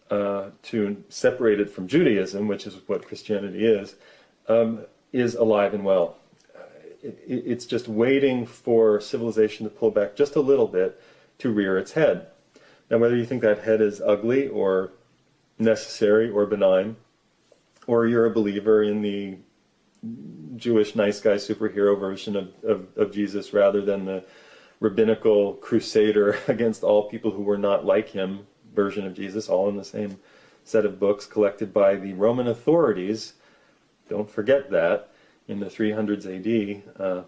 to separate it from Judaism, which is what Christianity is alive and well. It's just waiting for civilization to pull back just a little bit to rear its head. Now, whether you think that head is ugly or necessary or benign, or you're a believer in the Jewish nice guy superhero version of Jesus rather than the rabbinical crusader against all people who were not like him version of Jesus, all in the same set of books collected by the Roman authorities, don't forget that, in the 300s AD,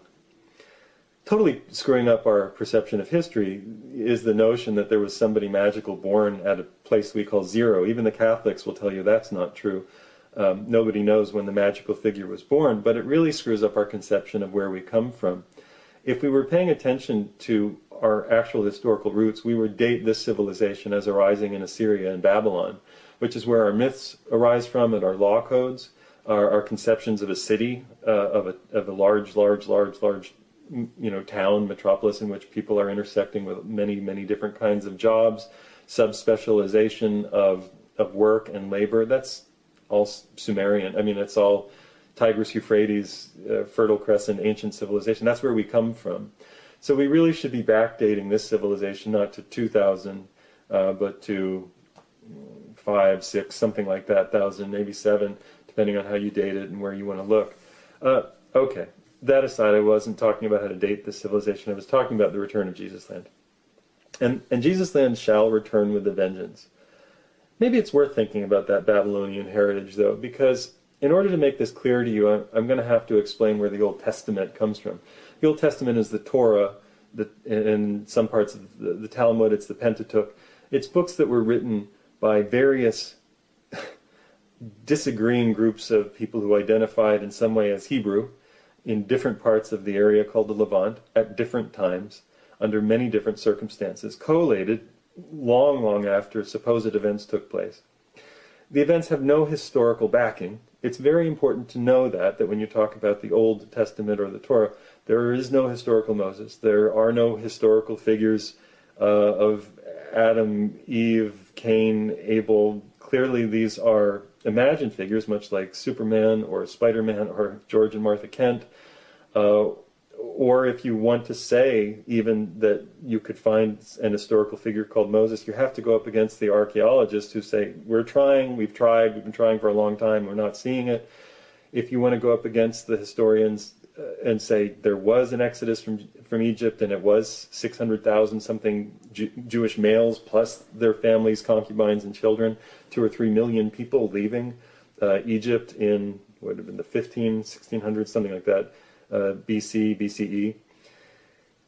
totally screwing up our perception of history is the notion that there was somebody magical born at a place we call zero. Even the Catholics will tell you that's not true. Nobody knows when the magical figure was born, but it really screws up our conception of where we come from. If we were paying attention to our actual historical roots, we would date this civilization as arising in Assyria and Babylon, which is where our myths arise from and our law codes, our conceptions of a city, of a large town, metropolis in which people are intersecting with many, many different kinds of jobs, subspecialization of work and labor. That's all Sumerian. I mean, it's all Tigris, Euphrates, Fertile Crescent, ancient civilization. That's where we come from. So we really should be backdating this civilization not to 2000, but to 5, 6, something like that, 1,000, maybe 7, depending on how you date it and where you want to look. Okay. That aside, I wasn't talking about how to date this civilization. I was talking about the return of Jesus Land. And Jesus Land shall return with a vengeance. Maybe it's worth thinking about that Babylonian heritage, though, because in order to make this clear to you, I'm going to have to explain where the Old Testament comes from. The Old Testament is the Torah, in some parts of the Talmud, it's the Pentateuch. It's books that were written by various disagreeing groups of people who identified in some way as Hebrew, in different parts of the area called the Levant, at different times, under many different circumstances, collated long after supposed events took place. The events have no historical backing. It's very important to know that when you talk about the Old Testament or the Torah, there is no historical Moses. There are no historical figures of Adam, Eve, Cain, Abel. Clearly these are imagined figures, much like Superman or Spider-Man or George and Martha Kent. Or if you want to say even that you could find an historical figure called Moses, you have to go up against the archaeologists who say, we've been trying for a long time, we're not seeing it. If you want to go up against the historians and say there was an exodus from Egypt, and it was 600,000 something Jewish males plus their families, concubines, and children, 2 or 3 million people leaving Egypt in what would have been the 1600s, something like that, BCE.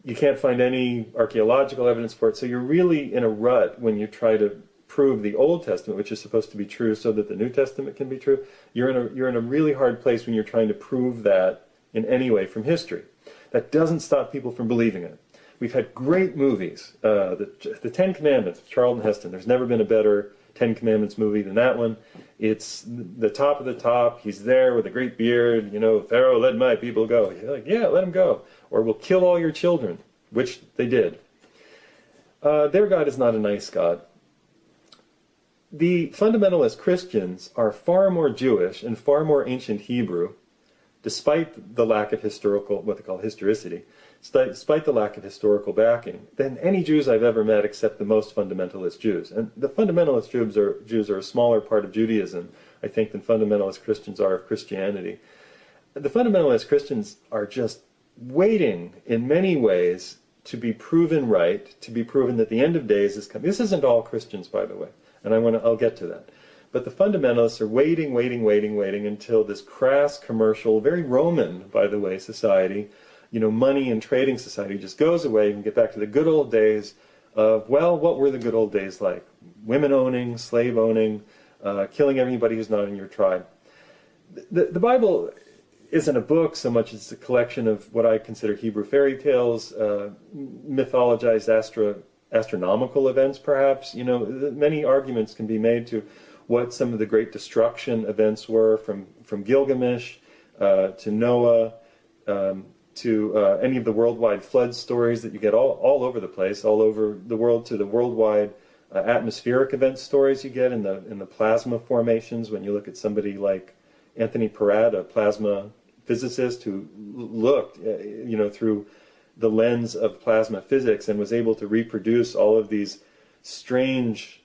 You can't find any archaeological evidence for it, so you're really in a rut when you try to prove the Old Testament, which is supposed to be true so that the New Testament can be true. You're in a really hard place when you're trying to prove that in any way from history. That doesn't stop people from believing it. We've had great movies. The Ten Commandments, Charlton Heston. There's never been a better Ten Commandments movie than that one. It's the top of the top. He's there with a great beard. Pharaoh, let my people go. You're like, yeah, let them go. Or we'll kill all your children, which they did. Their God is not a nice God. The fundamentalist Christians are far more Jewish and far more ancient Hebrew, despite the lack of historical, what they call historicity, despite the lack of historical backing, than any Jews I've ever met except the most fundamentalist Jews. And the fundamentalist Jews are a smaller part of Judaism, I think, than fundamentalist Christians are of Christianity. The fundamentalist Christians are just waiting, in many ways, to be proven right, to be proven that the end of days is coming. This isn't all Christians, by the way, and I'll get to that. But the fundamentalists are waiting until this crass, commercial, very Roman, by the way, society, money and trading society just goes away and get back to the good old days of, well, what were the good old days like? Women owning, slave owning, killing everybody who's not in your tribe. The Bible isn't a book so much as a collection of what I consider Hebrew fairy tales, mythologized astronomical events, perhaps. Many arguments can be made to what some of the great destruction events were, from Gilgamesh to Noah, to any of the worldwide flood stories that you get all over the place, all over the world, to the worldwide atmospheric event stories you get in the plasma formations. When you look at somebody like Anthony Peratt, a plasma physicist who looked, through the lens of plasma physics and was able to reproduce all of these strange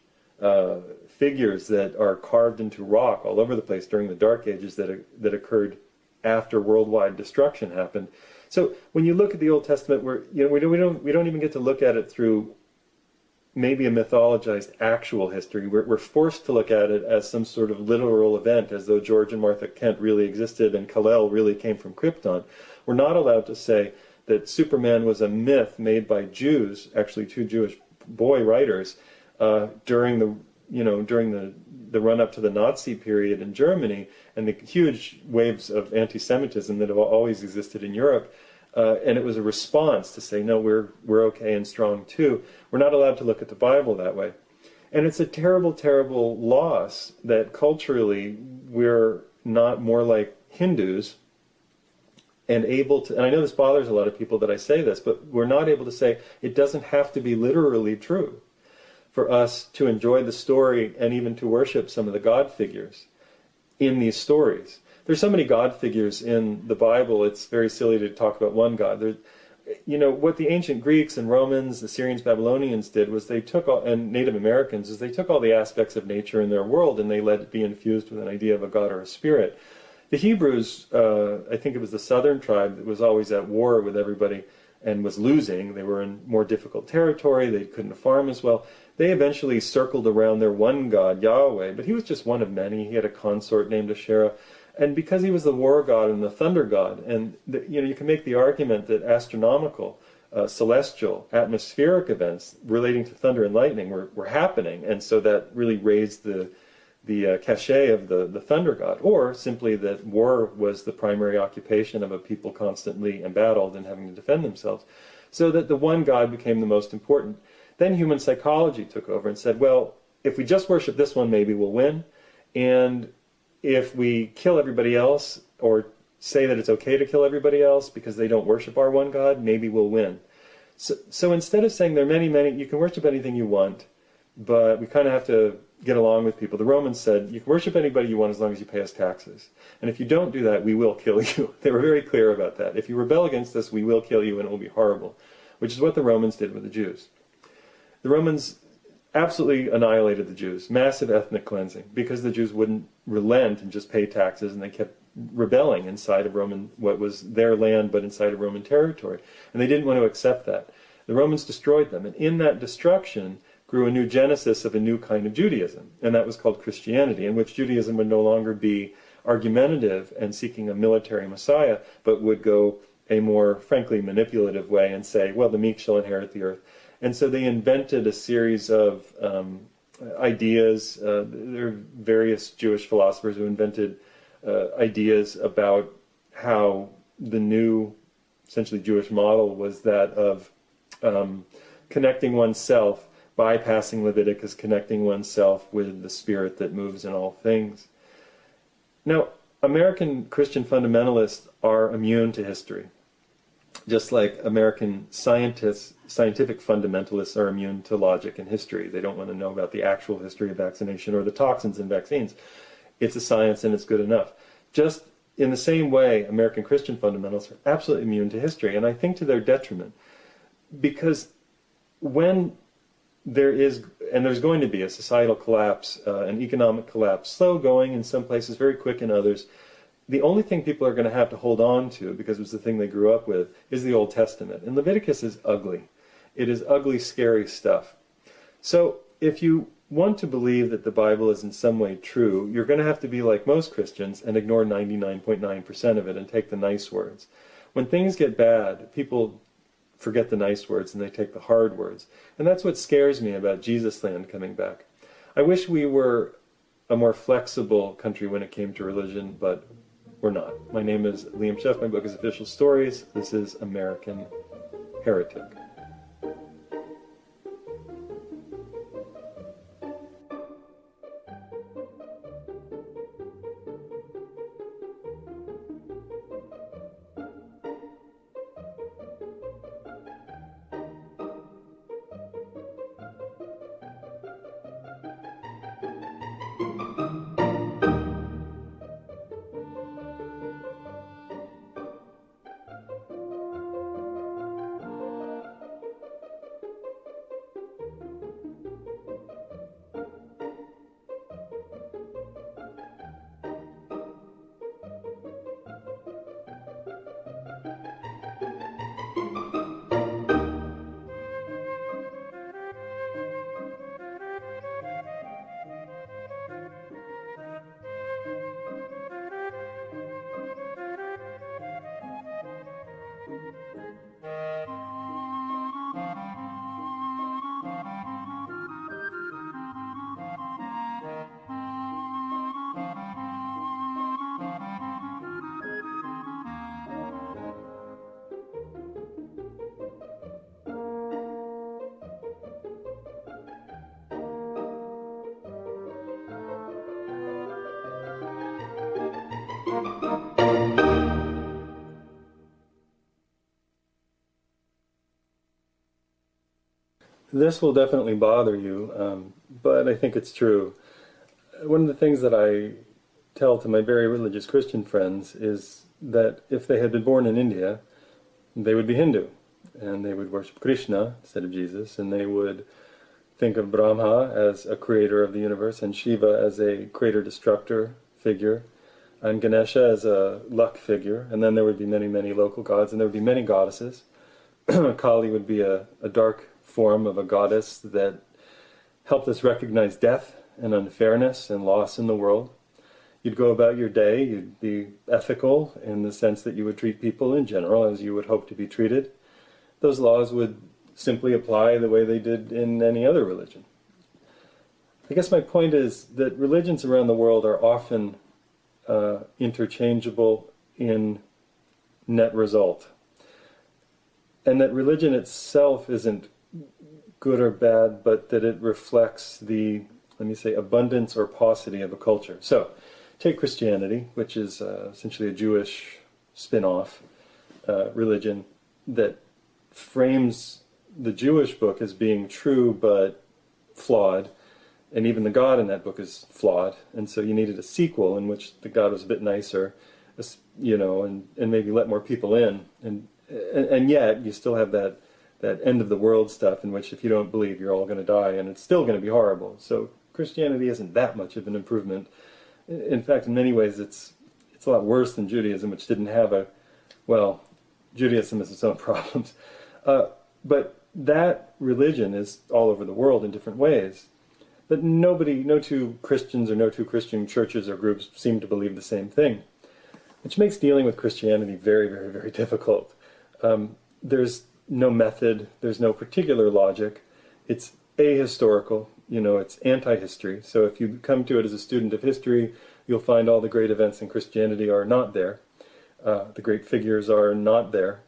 figures that are carved into rock all over the place during the Dark Ages that occurred after worldwide destruction happened. So when you look at the Old Testament, we don't even get to look at it through maybe a mythologized actual history. We're forced to look at it as some sort of literal event, as though George and Martha Kent really existed and Kal-El really came from Krypton. We're not allowed to say that Superman was a myth made by Jews, actually 2 Jewish boy writers, during the run-up to the Nazi period in Germany and the huge waves of anti-Semitism that have always existed in Europe. And it was a response to say, no, we're okay and strong too. We're not allowed to look at the Bible that way. And it's a terrible, terrible loss that culturally we're not more like Hindus and able to, and I know this bothers a lot of people that I say this, but we're not able to say it doesn't have to be literally true for us to enjoy the story and even to worship some of the God figures in these stories. There's so many God figures in the Bible, it's very silly to talk about one God. What the ancient Greeks and Romans, the Syrians, Babylonians did was they took and Native Americans, is they took all the aspects of nature in their world and they let it be infused with an idea of a God or a spirit. The Hebrews, I think it was the southern tribe that was always at war with everybody and was losing. They were in more difficult territory, they couldn't farm as well. They eventually circled around their one God, Yahweh, but he was just one of many. He had a consort named Asherah. And because he was the war god and the thunder god, and you can make the argument that astronomical, celestial, atmospheric events relating to thunder and lightning were happening, and so that really raised the cachet of the thunder god, or simply that war was the primary occupation of a people constantly embattled and having to defend themselves, so that the one God became the most important. Then human psychology took over and said, well, if we just worship this one, maybe we'll win, and if we kill everybody else, or say that it's okay to kill everybody else because they don't worship our one God, maybe we'll win. So instead of saying there are many, you can worship anything you want, but we kind of have to get along with people. The Romans said, you can worship anybody you want as long as you pay us taxes. And if you don't do that, we will kill you. They were very clear about that. If you rebel against us, we will kill you and it will be horrible, which is what the Romans did with the Jews. The Romans absolutely annihilated the Jews, massive ethnic cleansing, because the Jews wouldn't relent and just pay taxes, and they kept rebelling inside of Roman, what was their land, but inside of Roman territory. And they didn't want to accept that. The Romans destroyed them. And in that destruction grew a new genesis of a new kind of Judaism. And that was called Christianity, in which Judaism would no longer be argumentative and seeking a military Messiah, but would go a more, frankly, manipulative way and say, well, the meek shall inherit the earth. And so they invented a series of ideas. There are various Jewish philosophers who invented ideas about how the new, essentially Jewish model was that of connecting oneself, bypassing Leviticus, connecting oneself with the spirit that moves in all things. Now, American Christian fundamentalists are immune to history, just like American scientific fundamentalists are immune to logic and history. They don't want to know about the actual history of vaccination or the toxins in vaccines. It's a science and it's good enough. Just in the same way, American Christian fundamentalists are absolutely immune to history, and I think to their detriment. Because when there is, and there's going to be, a societal collapse, an economic collapse, slow going in some places, very quick in others, the only thing people are going to have to hold on to, because it was the thing they grew up with, is the Old Testament. And Leviticus is ugly. It is ugly, scary stuff. So if you want to believe that the Bible is in some way true, you're going to have to be like most Christians and ignore 99.9% of it and take the nice words. When things get bad, people forget the nice words and they take the hard words. And that's what scares me about Jesus Land coming back. I wish we were a more flexible country when it came to religion, but we're not. My name is Liam Scheff. My book is Official Stories. This is American Heretic. This will definitely bother you, but I think it's true. One of the things that I tell to my very religious Christian friends is that if they had been born in India, they would be Hindu, and they would worship Krishna instead of Jesus, and they would think of Brahma as a creator of the universe, and Shiva as a creator-destructor figure, and Ganesha as a luck figure, and then there would be many, many local gods, and there would be many goddesses. Kali would be a dark form of a goddess that helped us recognize death and unfairness and loss in the world. You'd go about your day, you'd be ethical in the sense that you would treat people in general as you would hope to be treated. Those laws would simply apply the way they did in any other religion. I guess my point is that religions around the world are often interchangeable in net result. And that religion itself isn't good or bad, but that it reflects the, let me say, abundance or paucity of a culture. So, take Christianity, which is essentially a Jewish spin-off religion that frames the Jewish book as being true but flawed, and even the God in that book is flawed, and so you needed a sequel in which the God was a bit nicer, you know, and maybe let more people in, and yet you still have that end of the world stuff in which if you don't believe you're all going to die and it's still going to be horrible. So Christianity isn't that much of an improvement. In fact, in many ways it's It's a lot worse than Judaism, which didn't have a, well, Judaism has its own problems. But that religion is all over the world in different ways. But no two Christians or no two Christian churches or groups seem to believe the same thing, which makes dealing with Christianity very, very, very difficult. There's no method, there's no particular logic. It's ahistorical, it's anti-history. So if you come to it as a student of history, you'll find all the great events in Christianity are not there. The great figures are not there.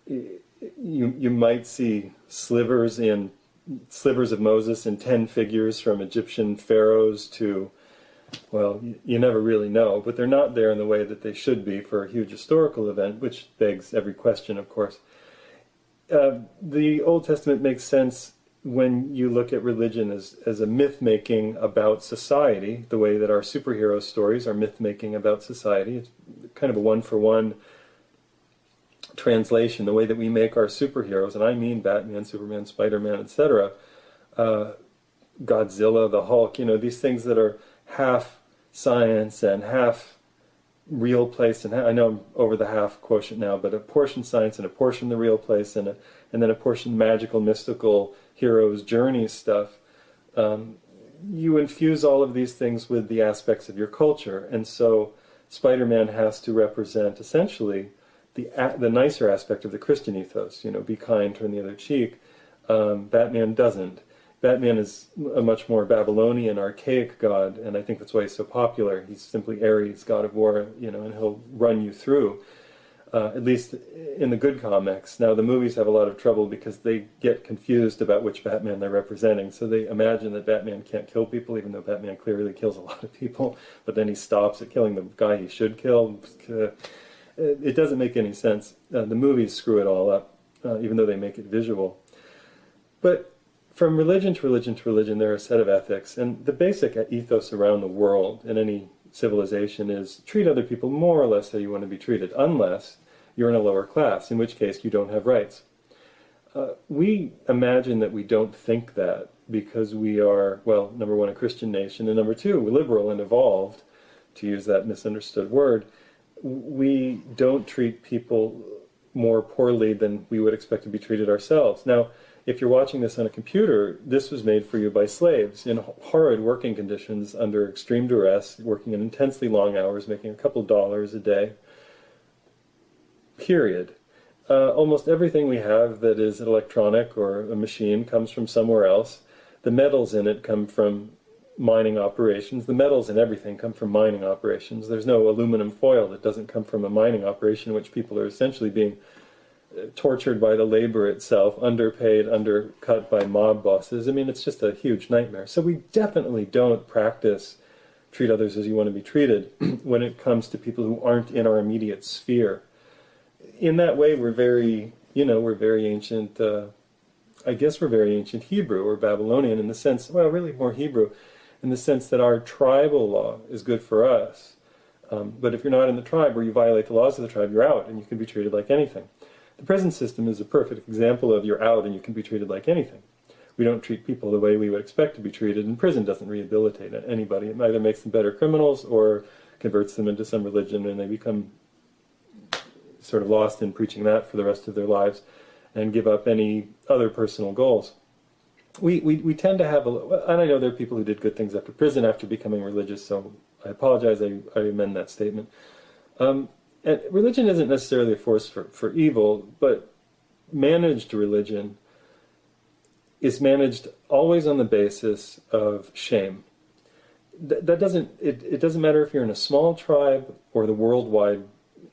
You might see slivers of Moses in 10 figures from Egyptian pharaohs to, well, you never really know, but they're not there in the way that they should be for a huge historical event, which begs every question, of course. The Old Testament makes sense when you look at religion as a myth-making about society, the way that our superhero stories are myth-making about society. It's kind of a one-for-one translation, the way that we make our superheroes, and I mean Batman, Superman, Spider-Man, etc., Godzilla, the Hulk, these things that are half science and half real place, and I know I'm over the half quotient now, but a portion science and a portion the real place, and then a portion magical, mystical, hero's journey stuff. You infuse all of these things with the aspects of your culture, and so Spider-Man has to represent essentially the nicer aspect of the Christian ethos, be kind, turn the other cheek. Batman doesn't. Batman is a much more Babylonian, archaic god, and I think that's why he's so popular. He's simply Ares, god of war, and he'll run you through, at least in the good comics. Now, the movies have a lot of trouble because they get confused about which Batman they're representing, so they imagine that Batman can't kill people, even though Batman clearly kills a lot of people, but then he stops at killing the guy he should kill. It doesn't make any sense. The movies screw it all up, even though they make it visual. But from religion to religion to religion, there are a set of ethics, and the basic ethos around the world in any civilization is treat other people more or less how you want to be treated, unless you're in a lower class, in which case you don't have rights. We imagine that we don't think that because we are, well, number one, a Christian nation, and number two, we're liberal and evolved, to use that misunderstood word. We don't treat people more poorly than we would expect to be treated ourselves. Now, if you're watching this on a computer, this was made for you by slaves in horrid working conditions, under extreme duress, working in intensely long hours, making a couple dollars a day. Period. Almost everything we have that is electronic or a machine comes from somewhere else. The metals in it come from mining operations. The metals in everything come from mining operations. There's no aluminum foil that doesn't come from a mining operation in which people are essentially being tortured by the labor itself, underpaid, undercut by mob bosses. I mean, it's just a huge nightmare. So we definitely don't practice treat others as you want to be treated when it comes to people who aren't in our immediate sphere. In that way, we're very ancient, I guess we're very ancient Hebrew or Babylonian in the sense, well, really more Hebrew, in the sense that our tribal law is good for us. But if you're not in the tribe or you violate the laws of the tribe, you're out and you can be treated like anything. The prison system is a perfect example of you're out and you can be treated like anything. We don't treat people the way we would expect to be treated, and prison doesn't rehabilitate anybody. It either makes them better criminals or converts them into some religion and they become sort of lost in preaching that for the rest of their lives and give up any other personal goals. We tend to have, and I know there are people who did good things after prison, after becoming religious, so I apologize, I amend that statement. And religion isn't necessarily a force for evil, but managed religion is managed always on the basis of shame. It doesn't matter if you're in a small tribe or the worldwide,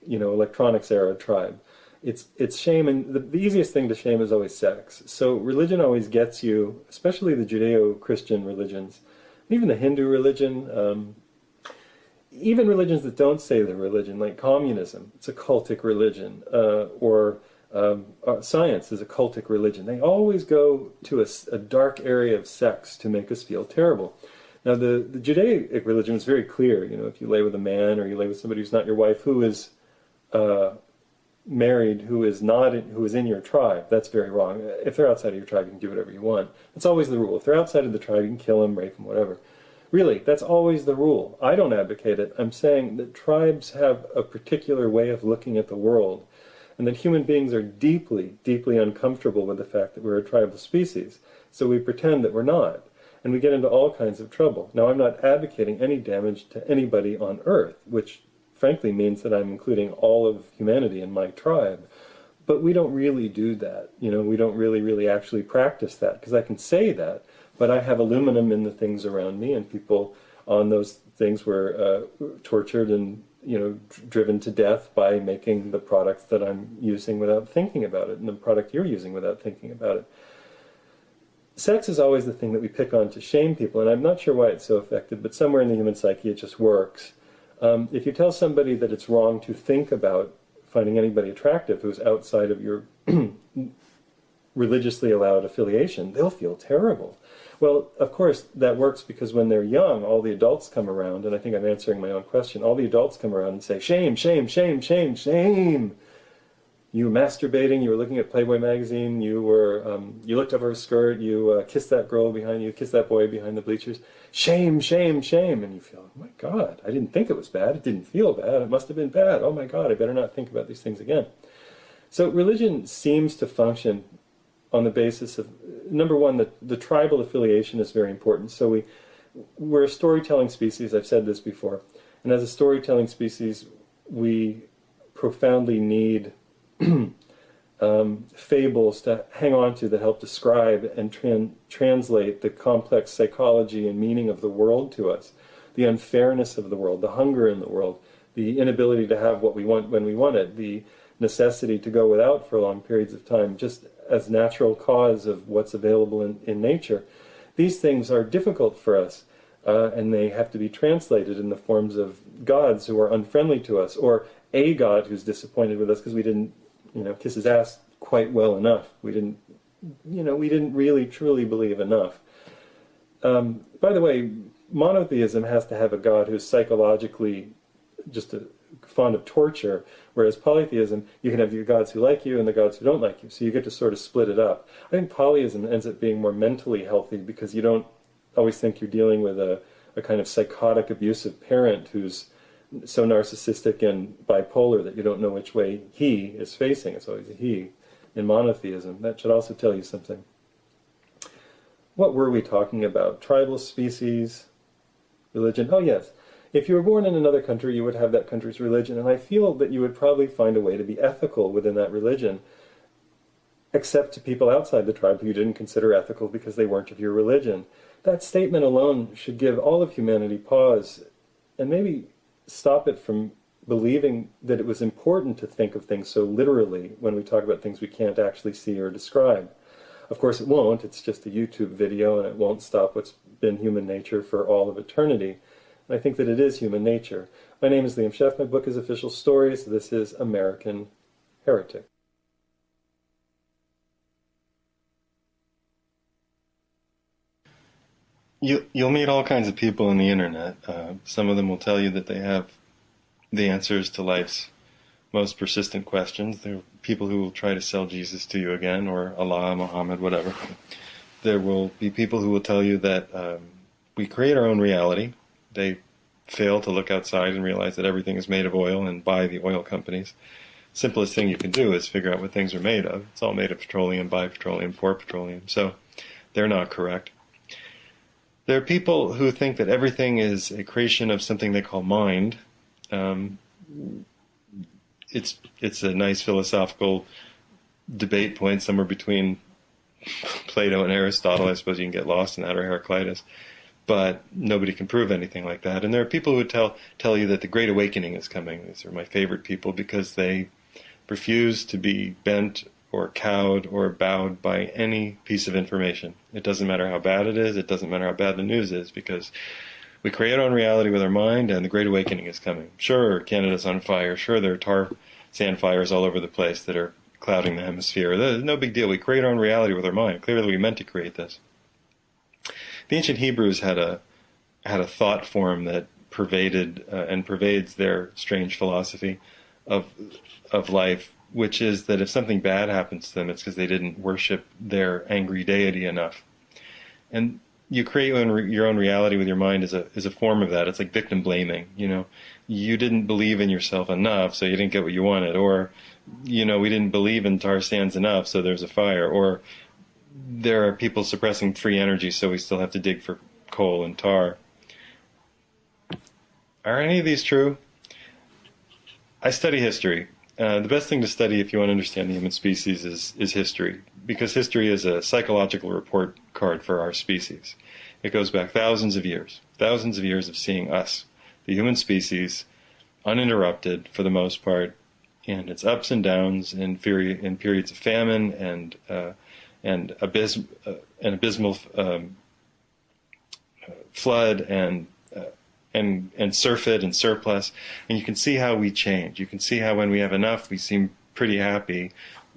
electronics era tribe. It's shame, and the easiest thing to shame is always sex. So religion always gets you, especially the Judeo-Christian religions, even the Hindu religion, even religions that don't say they're religion, like communism, it's a cultic religion, or science is a cultic religion. They always go to a dark area of sex to make us feel terrible. Now, the Judaic religion was very clear. If you lay with a man or you lay with somebody who's not your wife, who is married, who is in your tribe, that's very wrong. If they're outside of your tribe, you can do whatever you want. That's always the rule. If they're outside of the tribe, you can kill them, rape them, whatever. Really, that's always the rule. I don't advocate it. I'm saying that tribes have a particular way of looking at the world, and that human beings are deeply, deeply uncomfortable with the fact that we're a tribal species. So we pretend that we're not, and we get into all kinds of trouble. Now, I'm not advocating any damage to anybody on Earth, which frankly means that I'm including all of humanity in my tribe. But we don't really do that. You know, we don't really actually practice that, because I can say that, but I have aluminum in the things around me, and people on those things were tortured and, you know, driven to death by making the products that I'm using without thinking about it, and the product you're using without thinking about it. Sex is always the thing that we pick on to shame people, and I'm not sure why it's so effective, but somewhere in the human psyche it just works. If you tell somebody that it's wrong to think about finding anybody attractive who's outside of your religiously allowed affiliation, they'll feel terrible. Well, of course, that works because when they're young, all the adults come around, and I think I'm answering my own question, all the adults come around and say, shame, shame, shame, shame, shame. You were masturbating, you were looking at Playboy magazine, you looked over her skirt, you kissed that girl behind you, kissed that boy behind the bleachers. Shame, shame, shame. And you feel, oh my God, I didn't think it was bad, it didn't feel bad, it must have been bad. Oh my God, I better not think about these things again. So religion seems to function on the basis of, number one, the tribal affiliation is very important. So we're a storytelling species, I've said this before, and as a storytelling species, we profoundly need fables to hang on to that help describe and translate the complex psychology and meaning of the world to us, the unfairness of the world, the hunger in the world, the inability to have what we want when we want it, the necessity to go without for long periods of time, just as natural cause of what's available in nature. These things are difficult for us, and they have to be translated in the forms of gods who are unfriendly to us, or a god who's disappointed with us because we didn't, kiss his ass quite well enough. We didn't really truly believe enough. By the way, monotheism has to have a god who's psychologically just fond of torture, whereas polytheism, you can have your gods who like you and the gods who don't like you, so you get to sort of split it up. I think polytheism ends up being more mentally healthy because you don't always think you're dealing with a kind of psychotic, abusive parent who's so narcissistic and bipolar that you don't know which way he is facing. It's always a he in monotheism. That should also tell you something. What were we talking about? Tribal species, religion? Oh yes. If you were born in another country, you would have that country's religion, and I feel that you would probably find a way to be ethical within that religion, except to people outside the tribe who you didn't consider ethical because they weren't of your religion. That statement alone should give all of humanity pause, and maybe stop it from believing that it was important to think of things so literally when we talk about things we can't actually see or describe. Of course it won't, it's just a YouTube video, and it won't stop what's been human nature for all of eternity. And I think that it is human nature. My name is Liam Scheff, my book is Official Stories, this is American Heretic. You'll meet all kinds of people on the internet. Some of them will tell you that they have the answers to life's most persistent questions. There are people who will try to sell Jesus to you again, or Allah, Muhammad, whatever. There will be people who will tell you that we create our own reality. They fail to look outside and realize that everything is made of oil and by the oil companies. Simplest thing you can do is figure out what things are made of. It's all made of petroleum, by petroleum, for petroleum. So they're not correct. There are people who think that everything is a creation of something they call mind. It's a nice philosophical debate point somewhere between Plato and Aristotle. I suppose you can get lost in that, or Heraclitus. But nobody can prove anything like that. And there are people who would tell you that the Great Awakening is coming. These are my favorite people because they refuse to be bent or cowed or bowed by any piece of information. It doesn't matter how bad it is, it doesn't matter how bad the news is, because we create our own reality with our mind, and the Great Awakening is coming. Sure, Canada's on fire. Sure, there are tar sand fires all over the place that are clouding the hemisphere. No big deal. We create our own reality with our mind. Clearly we meant to create this. The ancient Hebrews had a thought form that pervaded and pervades their strange philosophy of life, which is that if something bad happens to them, it's because they didn't worship their angry deity enough. And you create your own reality with your mind is a form of that. It's like victim blaming. You didn't believe in yourself enough, so you didn't get what you wanted, or we didn't believe in tar sands enough, so there's a fire, or there are people suppressing free energy, so we still have to dig for coal and tar. Are any of these true? I study history. The best thing to study if you want to understand the human species is history, because history is a psychological report card for our species. It goes back thousands of years of seeing us, the human species, uninterrupted for the most part, and its ups and downs in periods of famine and abysmal flood and surfeit and surplus, and you can see how we change. You can see how when we have enough, we seem pretty happy.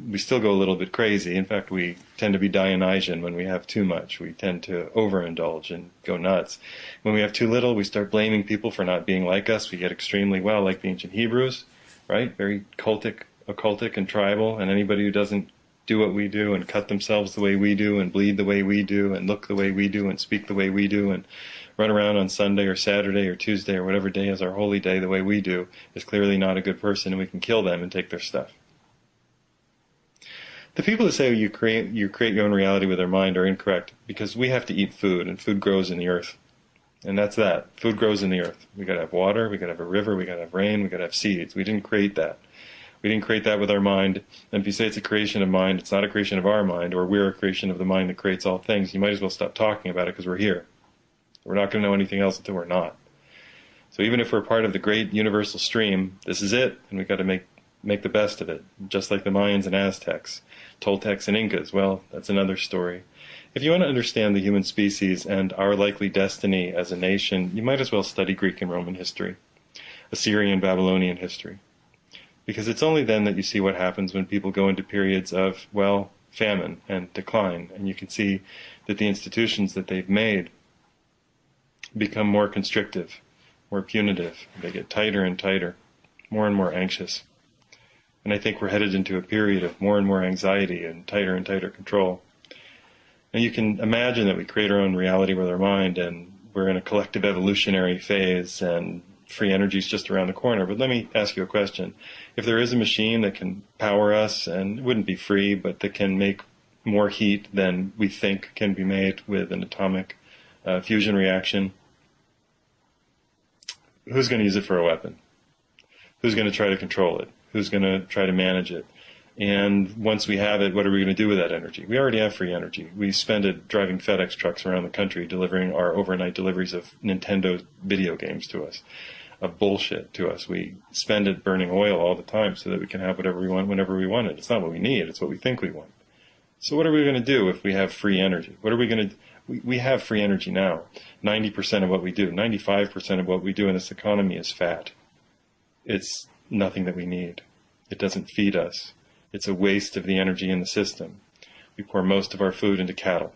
We still go a little bit crazy. In fact, we tend to be Dionysian when we have too much. We tend to overindulge and go nuts. When we have too little, we start blaming people for not being like us. We get extremely well, like the ancient Hebrews, right? Very occultic and tribal, and anybody who doesn't do what we do and cut themselves the way we do and bleed the way we do and look the way we do and speak the way we do and run around on Sunday or Saturday or Tuesday or whatever day is our holy day the way we do is clearly not a good person, and we can kill them and take their stuff. The people that say you create your own reality with their mind are incorrect, because we have to eat food, and food grows in the earth. And that's that. Food grows in the earth. We got to have water, we got to have a river, we got to have rain, we got to have seeds. We didn't create that. We didn't create that with our mind. And if you say it's a creation of mind, it's not a creation of our mind, or we're a creation of the mind that creates all things, you might as well stop talking about it, because we're here. We're not going to know anything else until we're not. So even if we're part of the great universal stream, this is it, and we've got to make the best of it, just like the Mayans and Aztecs, Toltecs and Incas. Well, that's another story. If you want to understand the human species and our likely destiny as a nation, you might as well study Greek and Roman history, Assyrian, Babylonian history. Because it's only then that you see what happens when people go into periods of, famine and decline, and you can see that the institutions that they've made become more constrictive, more punitive. They get tighter and tighter, more and more anxious. And I think we're headed into a period of more and more anxiety and tighter control. And you can imagine that we create our own reality with our mind, and we're in a collective evolutionary phase, and free energy is just around the corner. But let me ask you a question. If there is a machine that can power us, and it wouldn't be free, but that can make more heat than we think can be made with an atomic fusion reaction, who's going to use it for a weapon? Who's going to try to control it? Who's going to try to manage it? And once we have it, what are we going to do with that energy? We already have free energy. We spend it driving FedEx trucks around the country, delivering our overnight deliveries of Nintendo video games to us, of bullshit to us. We spend it burning oil all the time so that we can have whatever we want whenever we want it. It's not what we need, it's what we think we want. So what are we going to do if we have free energy? What are we going to do? We have free energy now. 90% of what we do, 95% of what we do in this economy is fat. It's nothing that we need. It doesn't feed us. It's a waste of the energy in the system. We pour most of our food into cattle.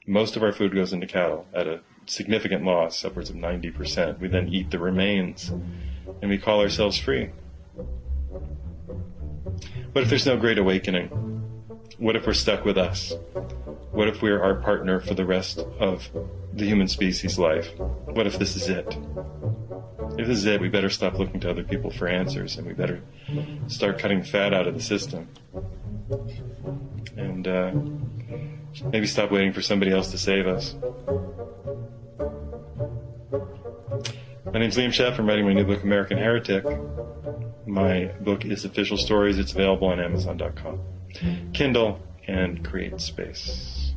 Most of our food goes into cattle at a significant loss, upwards of 90%. We then eat the remains, and we call ourselves free. What if there's no great awakening? What if we're stuck with us? What if we're our partner for the rest of the human species' life? What if this is it? If this is it, we better stop looking to other people for answers, and we better start cutting the fat out of the system. And maybe stop waiting for somebody else to save us. My name's Liam Scheff. I'm writing my new book, American Heretic. My book is Official Stories. It's available on Amazon.com. Kindle and Create Space.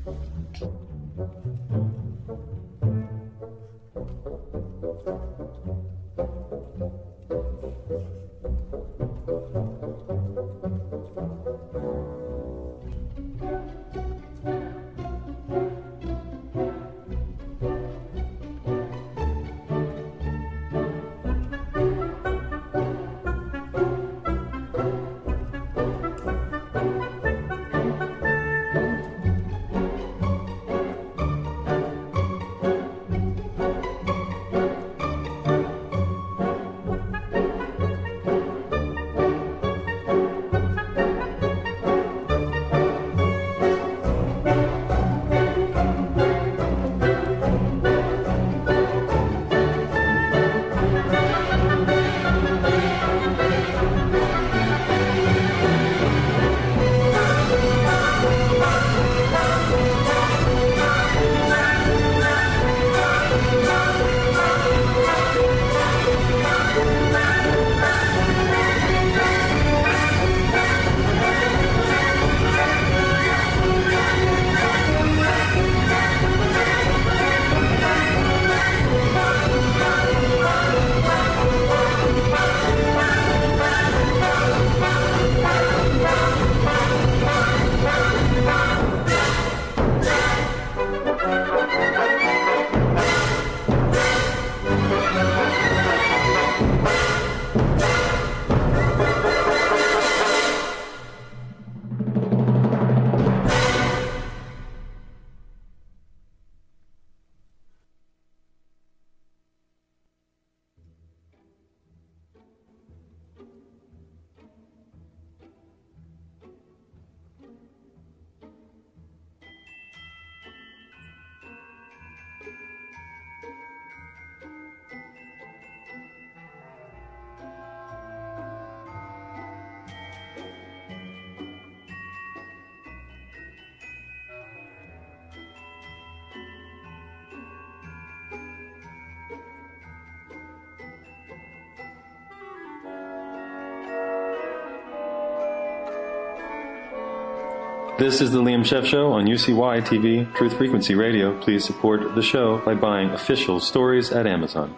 This is the Liam Scheff Show on UCY TV, Truth Frequency Radio. Please support the show by buying official stories at Amazon.